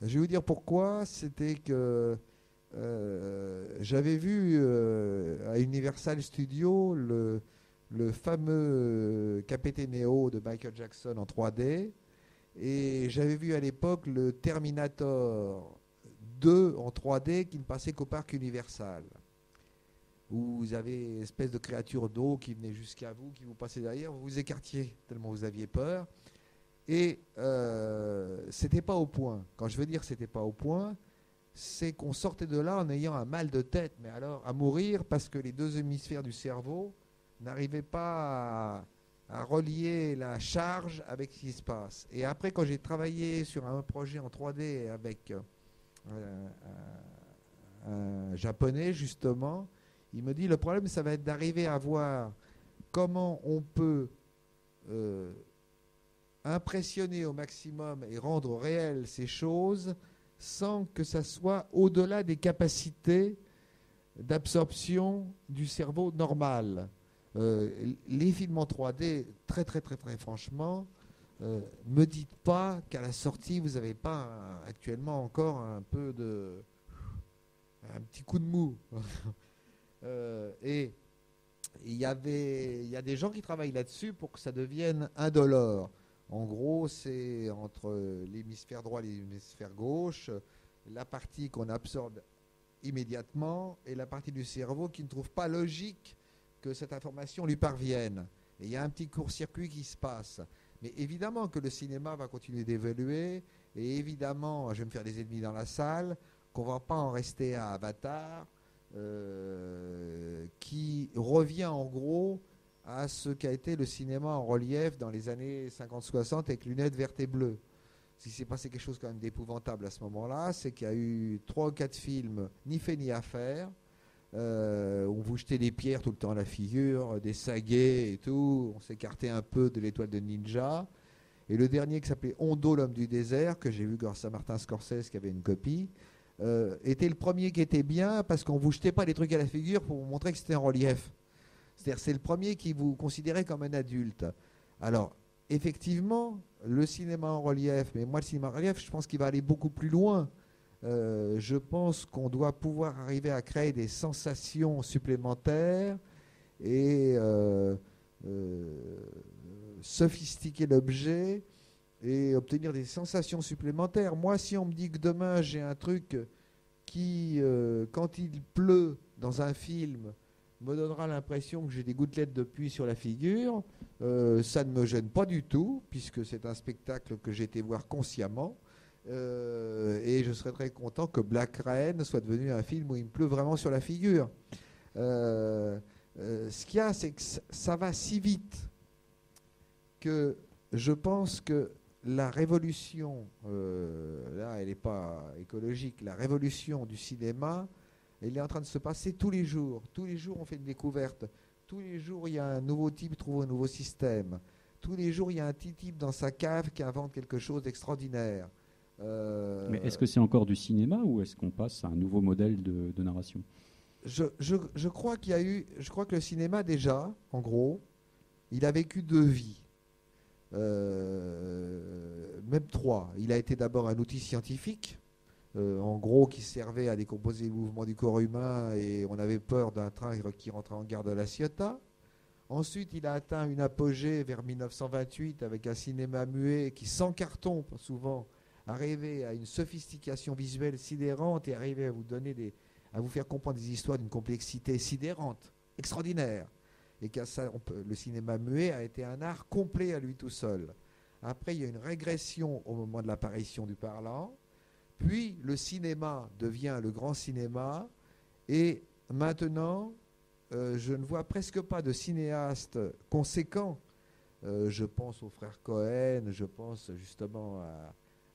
Je vais vous dire pourquoi. C'était que j'avais vu à Universal Studios le fameux Capete Neo de Michael Jackson en 3D. Et j'avais vu à l'époque le Terminator 2 en 3D qui ne passait qu'au parc Universal, où vous avez une espèce de créature d'eau qui venait jusqu'à vous, qui vous passait derrière, vous vous écartiez tellement vous aviez peur. Et c'était pas au point. Quand je veux dire c'était pas au point, c'est qu'on sortait de là en ayant un mal de tête, mais alors à mourir, parce que les 2 hémisphères du cerveau n'arrivaient pas à relier la charge avec ce qui se passe. Et après, quand j'ai travaillé sur un projet en 3D avec un japonais, justement, il me dit, le problème, ça va être d'arriver à voir comment on peut impressionner au maximum et rendre réelles ces choses sans que ça soit au-delà des capacités d'absorption du cerveau normal. Les films en 3D, très franchement, me dites pas qu'à la sortie vous n'avez pas actuellement encore un petit coup de mou. Et il y a des gens qui travaillent là-dessus pour que ça devienne indolore. En gros, c'est entre l'hémisphère droit et l'hémisphère gauche, la partie qu'on absorbe immédiatement et la partie du cerveau qui ne trouve pas logique que cette information lui parvienne. Et il y a un petit court-circuit qui se passe. Mais évidemment que le cinéma va continuer d'évoluer, et évidemment, je vais me faire des ennemis dans la salle, qu'on ne va pas en rester à Avatar, qui revient en gros à ce qu'a été le cinéma en relief dans les années 50-60 avec lunettes vertes et bleues. Ce qui s'est passé quelque chose quand même d'épouvantable à ce moment-là, c'est qu'il y a eu 3 ou 4 films ni fait ni à faire. On vous jetait des pierres tout le temps à la figure, des saguets et tout. On s'écartait un peu de l'étoile de Ninja. Et le dernier qui s'appelait Hondo, l'homme du désert, que j'ai vu grâce à Martin Scorsese qui avait une copie, était le premier qui était bien parce qu'on ne vous jetait pas des trucs à la figure pour vous montrer que c'était en relief. C'est-à-dire c'est le premier qui vous considérait comme un adulte. Alors, effectivement, le cinéma en relief, mais moi le cinéma en relief, je pense qu'il va aller beaucoup plus loin. Je pense qu'on doit pouvoir arriver à créer des sensations supplémentaires et sophistiquer l'objet et obtenir des sensations supplémentaires. Moi, si on me dit que demain j'ai un truc qui, quand il pleut dans un film, me donnera l'impression que j'ai des gouttelettes de pluie sur la figure, ça ne me gêne pas du tout, puisque c'est un spectacle que j'ai été voir consciemment. Et je serais très content que Black Rain soit devenu un film où il me pleut vraiment sur la figure. Ce qu'il y a, c'est que ça va si vite que je pense que la révolution, là elle n'est pas écologique, la révolution du cinéma, elle est en train de se passer tous les jours. Tous les jours on fait une découverte. Tous les jours il y a un nouveau type qui trouve un nouveau système. Tous les jours il y a un petit type dans sa cave qui invente quelque chose d'extraordinaire. Mais est-ce que c'est encore du cinéma ou est-ce qu'on passe à un nouveau modèle de narration ? Je crois qu'il y a eu, je crois que le cinéma déjà, en gros, il a vécu 2 vies, même 3. Il a été d'abord un outil scientifique, en gros, qui servait à décomposer le mouvement du corps humain et on avait peur d'un train qui rentrait en gare de La Ciotat. Ensuite, il a atteint une apogée vers 1928 avec un cinéma muet qui, sans carton, souvent, arrivait à une sophistication visuelle sidérante et arrivait à vous donner à vous faire comprendre des histoires d'une complexité sidérante, extraordinaire. Et le cinéma muet a été un art complet à lui tout seul. Après, il y a une régression au moment de l'apparition du parlant. Puis, le cinéma devient le grand cinéma. Et maintenant, je ne vois presque pas de cinéastes conséquents. Je pense aux frères Cohen, je pense justement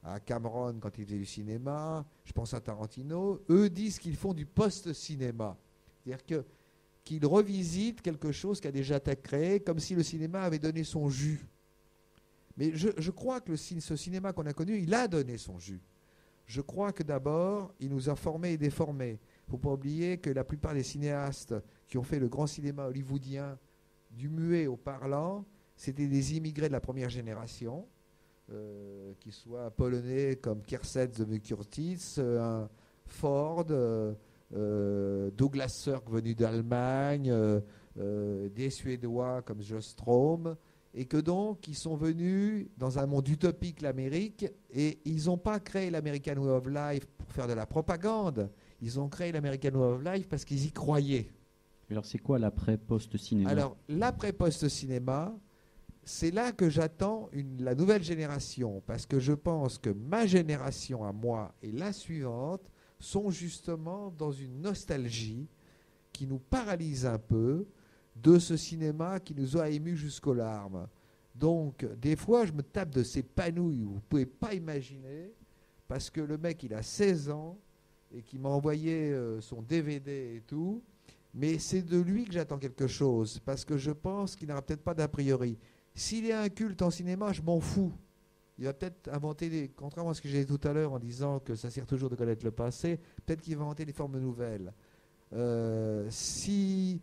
à Cameron quand il faisait du cinéma, je pense à Tarantino. Eux disent qu'ils font du post-cinéma. C'est-à-dire qu'ils revisitent quelque chose qui a déjà été créé, comme si le cinéma avait donné son jus. Mais je crois que ce cinéma qu'on a connu, il a donné son jus. Je crois que d'abord, il nous a formés et déformés. Il ne faut pas oublier que la plupart des cinéastes qui ont fait le grand cinéma hollywoodien, du muet au parlant, c'était des immigrés de la première génération, qu'ils soient polonais comme Kerseth Curtis, Ford, Douglas Sirk venu d'Allemagne, des Suédois comme Joss Strom, et que donc ils sont venus dans un monde utopique, l'Amérique, et ils n'ont pas créé l'American Way of Life pour faire de la propagande, ils ont créé l'American Way of Life parce qu'ils y croyaient. Alors c'est quoi l'après-post-cinéma ? Alors l'après-post-cinéma, c'est là que j'attends la nouvelle génération, parce que je pense que ma génération à moi et la suivante sont justement dans une nostalgie qui nous paralyse un peu de ce cinéma qui nous a émus jusqu'aux larmes. Donc, des fois, je me tape de ces panouilles où vous ne pouvez pas imaginer, parce que le mec, il a 16 ans et qui m'a envoyé son DVD et tout, mais c'est de lui que j'attends quelque chose, parce que je pense qu'il n'aura peut-être pas d'a priori. S'il est un culte en cinéma, je m'en fous. Il va peut-être inventer, contrairement à ce que j'ai dit tout à l'heure en disant que ça sert toujours de connaître le passé, peut-être qu'il va inventer des formes nouvelles. Il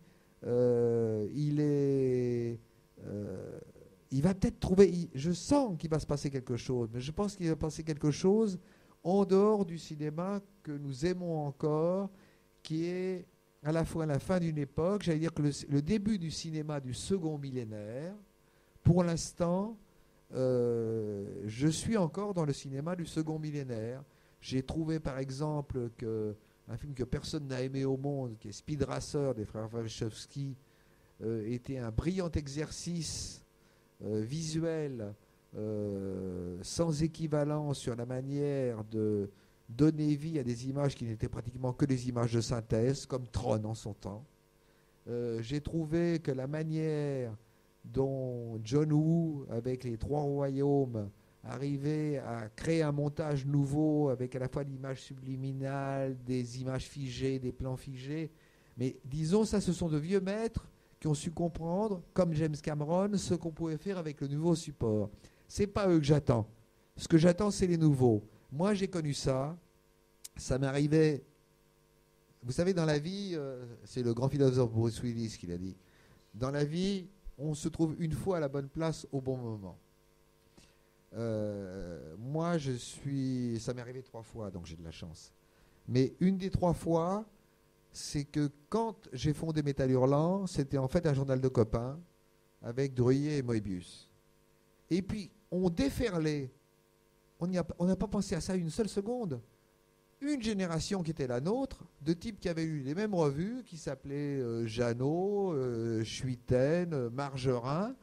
va peut-être trouver, je sens qu'il va se passer quelque chose, mais je pense qu'il va passer quelque chose en dehors du cinéma que nous aimons encore, qui est à la fois la fin d'une époque, j'allais dire que le début du cinéma du second millénaire. Pour l'instant, je suis encore dans le cinéma du second millénaire. J'ai trouvé par exemple un film que personne n'a aimé au monde, qui est Speed Racer des frères Wachowski, était un brillant exercice visuel sans équivalent sur la manière de donner vie à des images qui n'étaient pratiquement que des images de synthèse, comme Tron en son temps. J'ai trouvé que la manière dont John Woo, avec les 3 royaumes, arrivait à créer un montage nouveau avec à la fois l'image subliminale, des images figées, des plans figés. Mais disons, ça, ce sont de vieux maîtres qui ont su comprendre, comme James Cameron, ce qu'on pouvait faire avec le nouveau support. Ce n'est pas eux que j'attends. Ce que j'attends, c'est les nouveaux. Moi, j'ai connu ça. Ça m'arrivait. Vous savez, dans la vie, c'est le grand philosophe Bruce Willis qui l'a dit. Dans la vie, on se trouve une fois à la bonne place au bon moment. Moi, ça m'est arrivé 3 fois, donc j'ai de la chance. Mais une des 3 fois, c'est que quand j'ai fondé Métal Hurlant, c'était en fait un journal de copains, avec Druillet et Moebius. Et puis, on déferlait. On n'a pas pensé à ça une seule seconde. Une génération qui était la nôtre, de types qui avaient eu les mêmes revues, qui s'appelaient Jeannot, Schuiten, Margerin.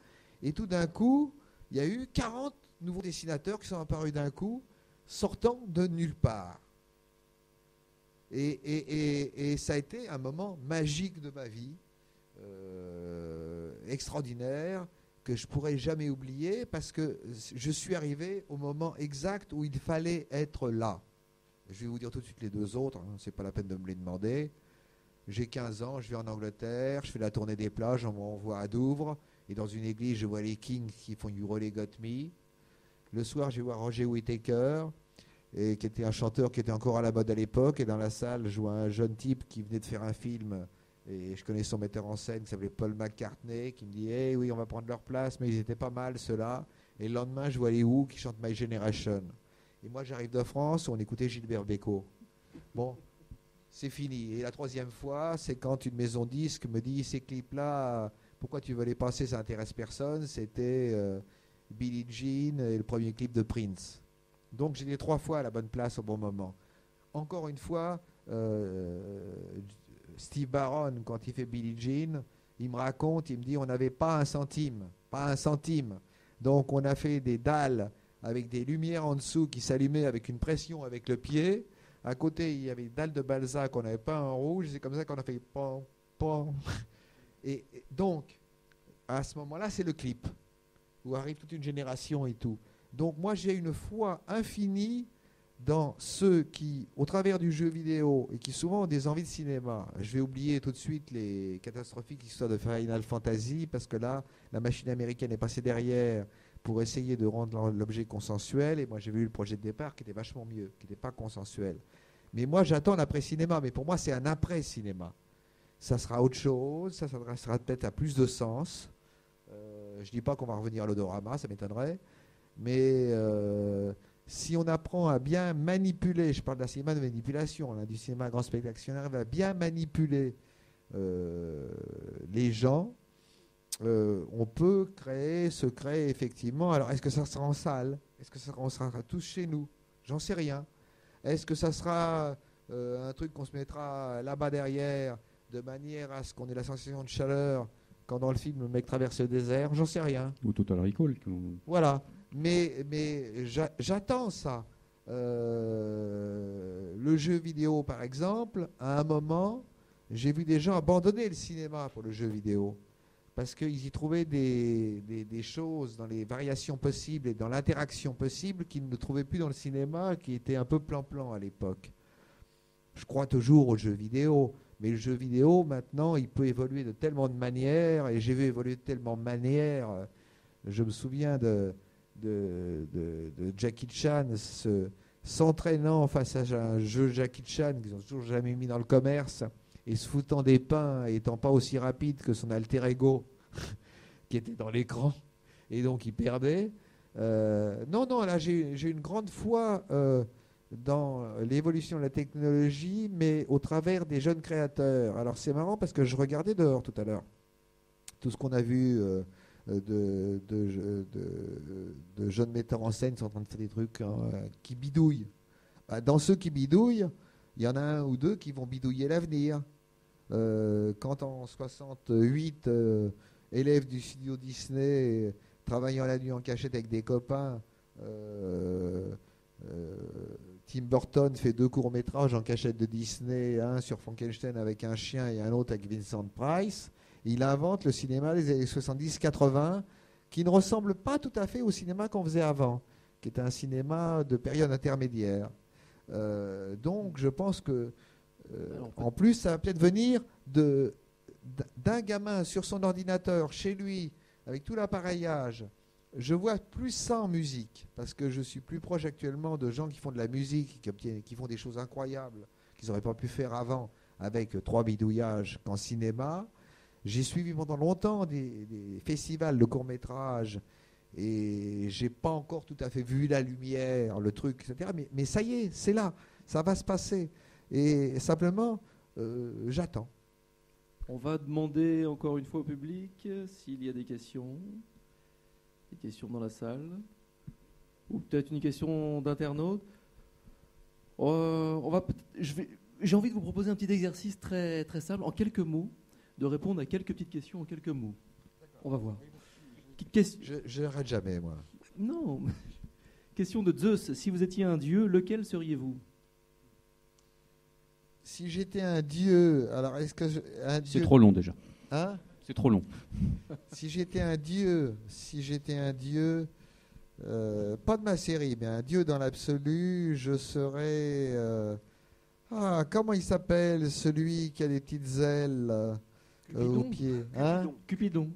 Et tout d'un coup, il y a eu 40 nouveaux dessinateurs qui sont apparus d'un coup, sortant de nulle part. Et ça a été un moment magique de ma vie, extraordinaire, que je ne pourrai jamais oublier, parce que je suis arrivé au moment exact où il fallait être là. Je vais vous dire tout de suite les deux autres, hein, c'est pas la peine de me les demander. J'ai 15 ans, je vais en Angleterre, je fais la tournée des plages, on m'envoie à Douvres, et dans une église, je vois les Kings qui font You Really Got Me. Le soir, je vais voir Roger Whittaker, et qui était un chanteur qui était encore à la mode à l'époque, et dans la salle, je vois un jeune type qui venait de faire un film, et je connais son metteur en scène qui s'appelait Paul McCartney, qui me dit hey, oui, on va prendre leur place, mais ils étaient pas mal ceux-là. Et le lendemain, je vois les Who qui chantent My Generation. Et moi, j'arrive de France où on écoutait Gilbert Bécaud. Bon, c'est fini. Et la troisième fois, c'est quand une maison disque me dit ces clips-là, pourquoi tu veux les passer, ça n'intéresse personne. C'était Billie Jean et le premier clip de Prince. Donc, j'ai les 3 fois à la bonne place au bon moment. Encore une fois, Steve Barron, quand il fait Billie Jean, il me raconte, il me dit on n'avait pas un centime. Donc, on a fait des dalles avec des lumières en dessous qui s'allumaient avec une pression avec le pied. À côté, il y avait des dalles de Balzac qu'on n'avait pas en rouge. C'est comme ça qu'on a fait pom, pom. Et donc, à ce moment-là, c'est le clip, où arrive toute une génération et tout. Donc, moi, j'ai une foi infinie dans ceux qui, au travers du jeu vidéo, et qui souvent ont des envies de cinéma. Je vais oublier tout de suite les catastrophiques histoires de Final Fantasy, parce que là, la machine américaine est passée derrière pour essayer de rendre l'objet consensuel. Et moi, j'ai vu le projet de départ qui était vachement mieux, qui n'était pas consensuel. Mais moi, j'attends l'après-cinéma. Mais pour moi, c'est un après-cinéma. Ça sera autre chose. Ça s'adressera peut-être à plus de sens. Je ne dis pas qu'on va revenir à l'odorama, ça m'étonnerait. Mais si on apprend à bien manipuler, je parle d'un cinéma de manipulation, là, du cinéma grand spectacle, si on arrive à bien manipuler les gens, on peut se créer effectivement. Alors, est-ce que ça sera en salle? Est-ce que on sera tous chez nous? J'en sais rien. Est-ce que ça sera un truc qu'on se mettra là-bas derrière, de manière à ce qu'on ait la sensation de chaleur quand dans le film le mec traverse le désert? J'en sais rien. Ou Total Recall. Voilà. Mais j'attends ça. Le jeu vidéo, par exemple, à un moment, j'ai vu des gens abandonner le cinéma pour le jeu vidéo. Parce qu'ils y trouvaient des choses dans les variations possibles et dans l'interaction possible qu'ils ne trouvaient plus dans le cinéma, qui était un peu plan-plan à l'époque. Je crois toujours au jeu vidéo, mais le jeu vidéo, maintenant, il peut évoluer de tellement de manières, et j'ai vu évoluer de tellement de manières. Je me souviens de Jackie Chan s'entraînant face à un jeu Jackie Chan qu'ils n'ont toujours jamais mis dans le commerce, et se foutant des pains, étant pas aussi rapide que son alter ego qui était dans l'écran, et donc il perdait. Non, là j'ai une grande foi dans l'évolution de la technologie, mais au travers des jeunes créateurs. Alors c'est marrant parce que je regardais dehors tout à l'heure tout ce qu'on a vu de jeunes metteurs en scène qui sont en train de faire des trucs qui bidouillent. Dans ceux qui bidouillent, il y en a un ou deux qui vont bidouiller l'avenir. Quand en 68, élève du studio Disney, travaillant la nuit en cachette avec des copains, Tim Burton fait 2 courts-métrages en cachette de Disney, un sur Frankenstein avec un chien et un autre avec Vincent Price. Il invente le cinéma des années 70-80 qui ne ressemble pas tout à fait au cinéma qu'on faisait avant, qui était un cinéma de période intermédiaire. Donc je pense que en plus ça va peut-être venir d'un gamin sur son ordinateur chez lui avec tout l'appareillage. Je vois plus ça en musique parce que je suis plus proche actuellement de gens qui font de la musique, qui font des choses incroyables qu'ils n'auraient pas pu faire avant avec 3 bidouillages qu'en cinéma. J'ai suivi pendant longtemps des festivals de courts-métrages et j'ai pas encore tout à fait vu la lumière, le truc, etc. Mais ça y est, c'est là, ça va se passer. Et simplement, j'attends. On va demander encore une fois au public s'il y a des questions. Des questions dans la salle. Ou peut-être une question d'internaute. J'ai envie de vous proposer un petit exercice très, très simple, en quelques mots, de répondre à quelques petites questions en quelques mots. On va voir. Je n'arrête jamais, moi. Non. Question de Zeus. Si vous étiez un dieu, lequel seriez-vous? Si j'étais un dieu, alors est-ce que un dieu... C'est trop long déjà. Hein? C'est trop long. Si j'étais un dieu, pas de ma série, mais un dieu dans l'absolu, je serais... comment il s'appelle, celui qui a des petites ailes aux pieds, hein? Cupidon.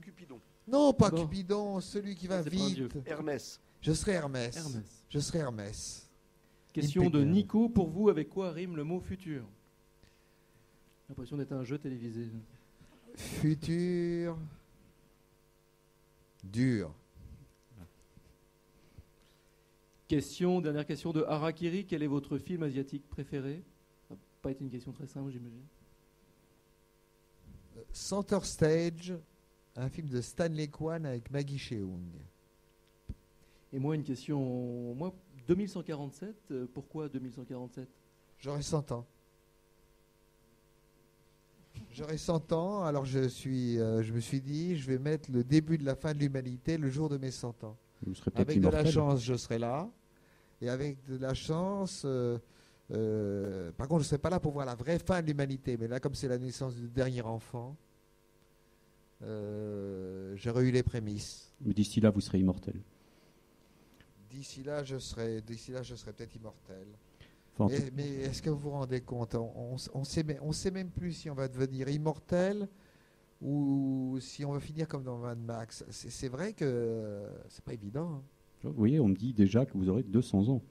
Non, pas Non. Cupidon, celui qui va C'est pas un dieu. vite. Hermès. Je serais Hermès. Hermès. Je serais Hermès. Question de Impeccable. Nico. Pour vous, avec quoi rime le mot futur? J'ai l'impression d'être un jeu télévisé. Futur. Dur. Dernière question de Harakiri. Quel est votre film asiatique préféré? Ça n'a pas été une question très simple, j'imagine. Center Stage, un film de Stanley Kwan avec Maggie Cheung. Et moi, une question. 2147. Pourquoi 2147? J'aurais 100 ans. J'aurais 100 ans, alors je me suis dit, je vais mettre le début de la fin de l'humanité le jour de mes 100 ans. Vous serez peut-être Avec de la immortel. chance, je serai là. Et avec de la chance, par contre, je ne serai pas là pour voir la vraie fin de l'humanité. Mais là, comme c'est la naissance du dernier enfant, j'aurais eu les prémices. Mais d'ici là, vous serez immortel. D'ici là, je serai peut-être immortel. Enfin, Mais est-ce que vous vous rendez compte, on sait même plus si on va devenir immortel ou si on va finir comme dans Mad Max. C'est vrai que c'est pas évident. Hein. vous voyez, on me dit déjà que vous aurez 200 ans.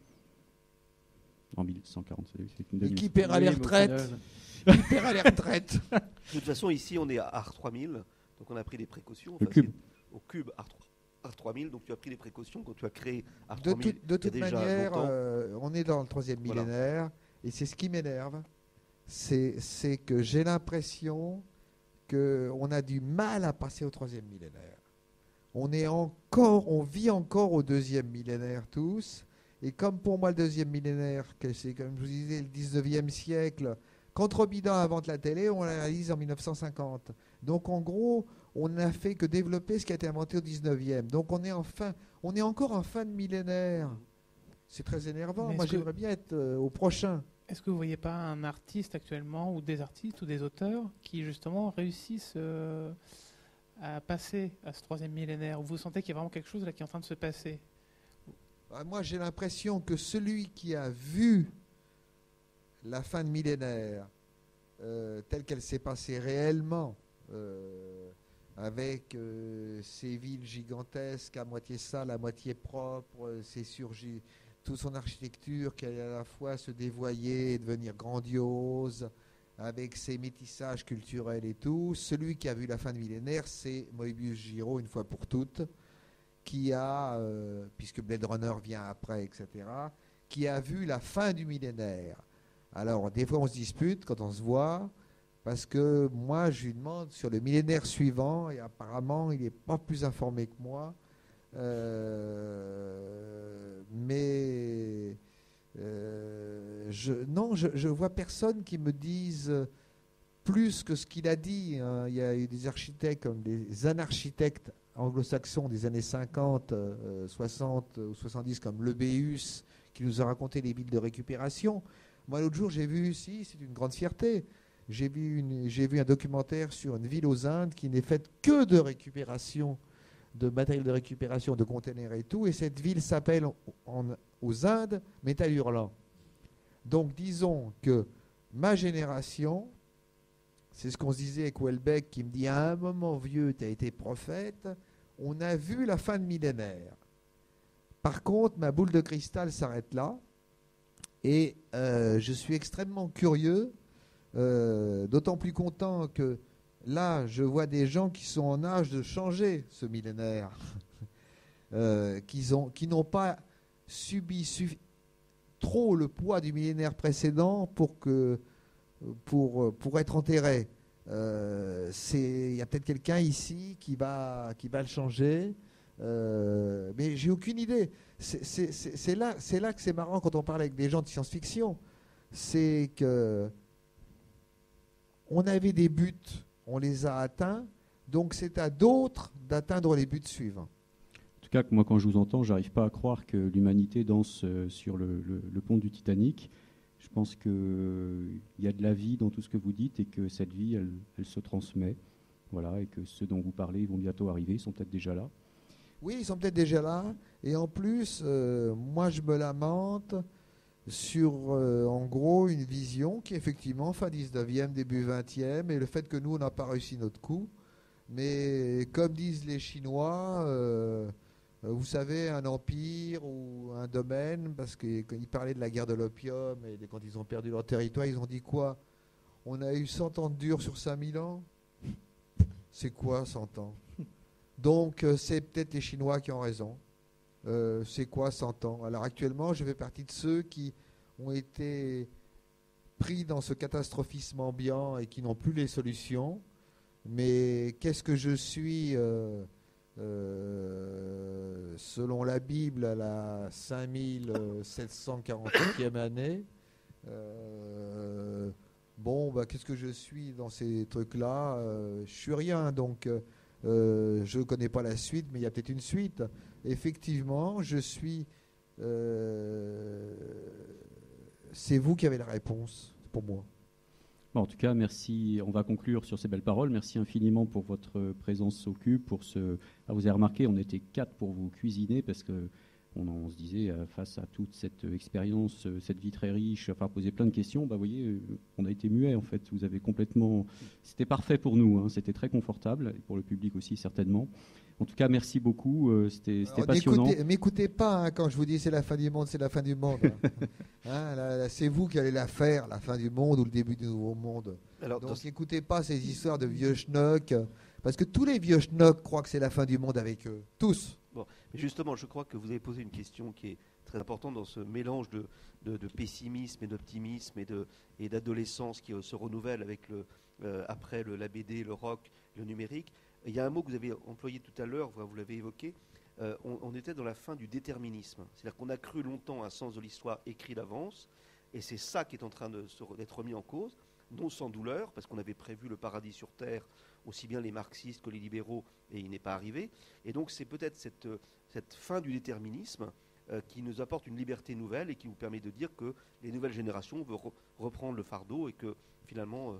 En 1147, c'est une Et demi. qui paiera les Oui, mais au retraites? final- Qui paiera les retraites? De toute façon, ici, on est à Art 3000, donc on a pris des précautions. Le cube. Au cube Art 3000, donc tu as pris des précautions quand tu as créé Art De 3000. toute il y a déjà manière, longtemps. on est dans le 3e Voilà. millénaire, et c'est ce qui m'énerve, c'est que j'ai l'impression qu'on a du mal à passer au 3e millénaire. On vit encore au 2e millénaire tous, et comme pour moi le 2e millénaire, que c'est comme je vous disais le 19e siècle, quand Robidan invente la télé, on la réalise en 1950. Donc en gros, on n'a fait que développer ce qui a été inventé au 19e. Donc on est encore en fin de millénaire. C'est très énervant. Mais Moi, est-ce que- j'aimerais bien être au prochain. Est-ce que vous ne voyez pas un artiste actuellement, ou des artistes, ou des auteurs, qui justement réussissent à passer à ce 3e millénaire? Vous sentez qu'il y a vraiment quelque chose là qui est en train de se passer? Moi, j'ai l'impression que celui qui a vu la fin de millénaire telle qu'elle s'est passée réellement, avec ces villes gigantesques, à moitié sales, à moitié propres, toute son architecture qui allait à la fois se dévoyer et devenir grandiose, avec ses métissages culturels et tout. Celui qui a vu la fin de millénaire, c'est Moebius Giraud, une fois pour toutes, qui a, puisque Blade Runner vient après, etc., qui a vu la fin du millénaire. Alors, des fois, on se dispute quand on se voit, parce que moi, je lui demande sur le millénaire suivant, et apparemment, il n'est pas plus informé que moi. Mais je vois personne qui me dise plus que ce qu'il a dit. Hein. Il y a eu des architectes comme des anarchitectes anglo-saxons des années 50, 60 ou 70 comme Lebéus, qui nous a raconté les villes de récupération. Moi, l'autre jour, j'ai vu, c'est une grande fierté, j'ai vu un documentaire sur une ville aux Indes qui n'est faite que de récupération, de matériel de récupération, de containers et tout, et cette ville s'appelle aux Indes Métal Hurlant. Donc, disons que ma génération, c'est ce qu'on se disait avec Houellebecq, qui me dit à un moment vieux, tu as été prophète, on a vu la fin de millénaire. Par contre, ma boule de cristal s'arrête là, et je suis extrêmement curieux, d'autant plus content que là, je vois des gens qui sont en âge de changer ce millénaire, qui n'ont pas subi trop le poids du millénaire précédent pour être enterrés. Il y a peut-être quelqu'un ici qui va le changer, mais j'ai aucune idée. C'est là que c'est marrant quand on parle avec des gens de science-fiction. C'est que on avait des buts, on les a atteints, donc c'est à d'autres d'atteindre les buts suivants. En tout cas, moi, quand je vous entends, j'arrive pas à croire que l'humanité danse sur le pont du Titanic. Je pense qu'il y a de la vie dans tout ce que vous dites et que cette vie, elle se transmet. Voilà, et que ceux dont vous parlez vont bientôt arriver, ils sont peut-être déjà là. Oui, ils sont peut-être déjà là. Et en plus, moi, je me lamente sur, en gros, une vision qui, effectivement, fin 19e, début 20e, et le fait que nous, on n'a pas réussi notre coup. Mais comme disent les Chinois, vous savez, un empire ou un domaine, parce qu'ils parlaient de la guerre de l'opium, et quand ils ont perdu leur territoire, ils ont dit quoi? On a eu 100 ans de dur sur 5000 ans? C'est quoi 100 ans? Donc, c'est peut-être les Chinois qui ont raison. C'est quoi 100 ans? Alors actuellement, je fais partie de ceux qui ont été pris dans ce catastrophisme ambiant et qui n'ont plus les solutions. Mais qu'est-ce que je suis selon la Bible à la 5748e année? Qu'est-ce que je suis dans ces trucs-là? Je suis rien, donc je ne connais pas la suite, mais il y a peut-être une suite. Effectivement, je suis... c'est vous qui avez la réponse pour moi. Bon, en tout cas, merci. On va conclure sur ces belles paroles. Merci infiniment pour votre présence au Cube. Vous avez remarqué, on était 4 pour vous cuisiner parce que on se disait, face à toute cette expérience, cette vie très riche, poser plein de questions, vous voyez, on a été muets en fait. Vous avez complètement... C'était parfait pour nous, hein. C'était très confortable, et pour le public aussi certainement. En tout cas, merci beaucoup, c'était passionnant. M'écoutez pas, hein, quand je vous dis c'est la fin du monde, c'est la fin du monde. Là, c'est vous qui allez la faire, la fin du monde ou le début du nouveau monde. Donc n'écoutez pas ces histoires de vieux schnocks, parce que tous les vieux schnocks croient que c'est la fin du monde avec eux. Tous. Bon, mais justement, je crois que vous avez posé une question qui est très importante dans ce mélange de pessimisme et d'optimisme et d'adolescence qui se renouvelle avec après la BD, le rock, le numérique. Il y a un mot que vous avez employé tout à l'heure, vous l'avez évoqué, on était dans la fin du déterminisme. C'est-à-dire qu'on a cru longtemps un sens de l'histoire écrit d'avance, et c'est ça qui est en train d'être remis en cause, non sans douleur, parce qu'on avait prévu le paradis sur Terre, aussi bien les marxistes que les libéraux, et il n'est pas arrivé. Et donc c'est peut-être cette fin du déterminisme qui nous apporte une liberté nouvelle et qui nous permet de dire que les nouvelles générations veulent reprendre le fardeau et que finalement...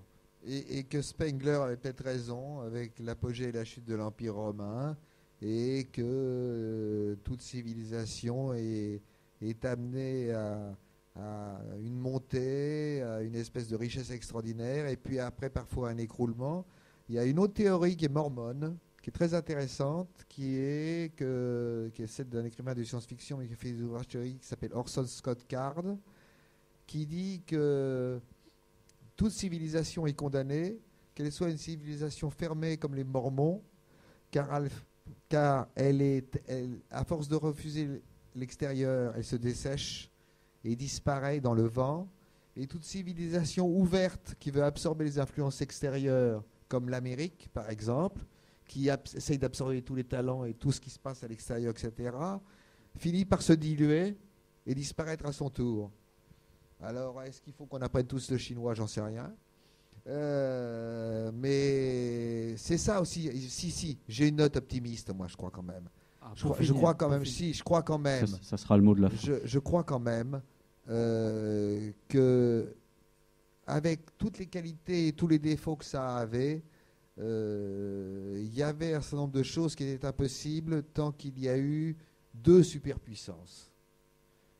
Et que Spengler avait peut-être raison avec l'apogée et la chute de l'Empire romain, et que toute civilisation est amenée à une montée, à une espèce de richesse extraordinaire, et puis après parfois un écroulement. Il y a une autre théorie qui est mormone, qui est très intéressante, qui est celle d'un écrivain de science-fiction mais qui fait des ouvrages théoriques, qui s'appelle Orson Scott Card, qui dit que toute civilisation est condamnée, qu'elle soit une civilisation fermée comme les Mormons, car elle, à force de refuser l'extérieur, elle se dessèche et disparaît dans le vent. Et toute civilisation ouverte qui veut absorber les influences extérieures, comme l'Amérique par exemple, qui essaye d'absorber tous les talents et tout ce qui se passe à l'extérieur, etc., finit par se diluer et disparaître à son tour. Alors, est-ce qu'il faut qu'on apprenne tous le chinois? J'en sais rien. Mais c'est ça aussi. Si, j'ai une note optimiste, moi, je crois quand même. Je crois quand même. Ça sera le mot de la fin. Je crois quand même que, avec toutes les qualités et tous les défauts que ça avait, il y avait un certain nombre de choses qui étaient impossibles tant qu'il y a eu 2 superpuissances,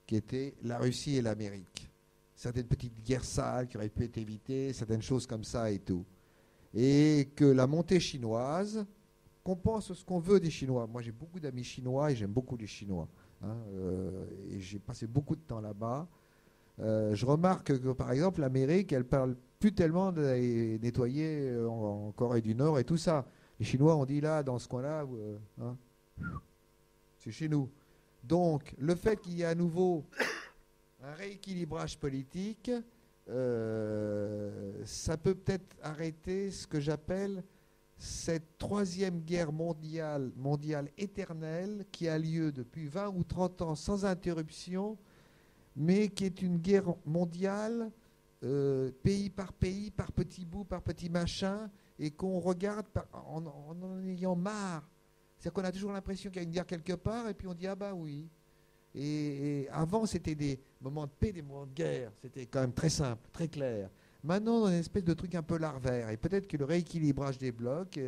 qui étaient la Russie et l'Amérique. Certaines petites guerres sales qui auraient pu être évitées, certaines choses comme ça et tout. Et que la montée chinoise, qu'on pense ce qu'on veut des Chinois. Moi, j'ai beaucoup d'amis chinois et j'aime beaucoup les Chinois. Et j'ai passé beaucoup de temps là-bas. Je remarque que, par exemple, l'Amérique, elle parle plus tellement de nettoyer en Corée du Nord et tout ça. Les Chinois ont dit là, dans ce coin-là, c'est chez nous. Donc, le fait qu'il y ait à nouveau un rééquilibrage politique ça peut peut-être arrêter ce que j'appelle cette troisième guerre mondiale éternelle qui a lieu depuis 20 ou 30 ans sans interruption, mais qui est une guerre mondiale, pays, par petit bout, par petit machin, et qu'on regarde en ayant marre. C'est-à-dire qu'on a toujours l'impression qu'il y a une guerre quelque part, et puis on dit « Ah bah oui ». Et avant, c'était des moments de paix, des moments de guerre. C'était quand même très simple, très clair. Maintenant, on a une espèce de truc un peu larvaire. Et peut-être que le rééquilibrage des blocs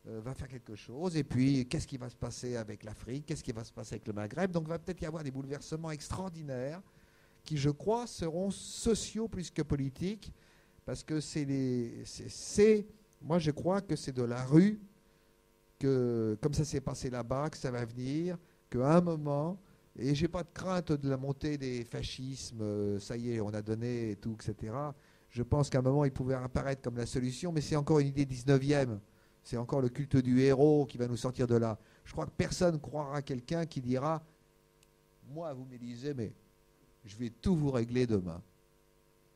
va faire quelque chose. Et puis, qu'est-ce qui va se passer avec l'Afrique? Qu'est-ce qui va se passer avec le Maghreb? Donc, il va peut-être y avoir des bouleversements extraordinaires qui, je crois, seront sociaux plus que politiques. Parce que moi, je crois que c'est de la rue, que, comme ça s'est passé là-bas, que ça va venir, qu'à un moment... Et je n'ai pas de crainte de la montée des fascismes, ça y est, on a donné et tout, etc. Je pense qu'à un moment, il pouvait apparaître comme la solution, mais c'est encore une idée 19e. C'est encore le culte du héros qui va nous sortir de là. Je crois que personne ne croira quelqu'un qui dira « Moi, vous m'élisez, mais je vais tout vous régler demain. »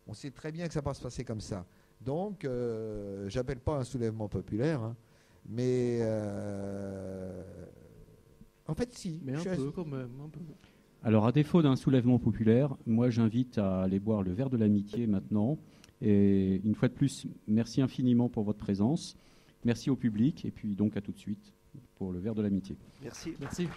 On sait très bien que ça va se passer comme ça. Donc, je n'appelle pas un soulèvement populaire, hein, mais... en fait, si. Mais un peu, quand même. Un peu. Alors, à défaut d'un soulèvement populaire, moi, j'invite à aller boire le verre de l'amitié maintenant. Et une fois de plus, merci infiniment pour votre présence. Merci au public. Et puis, donc, à tout de suite pour le verre de l'amitié. Merci. Merci.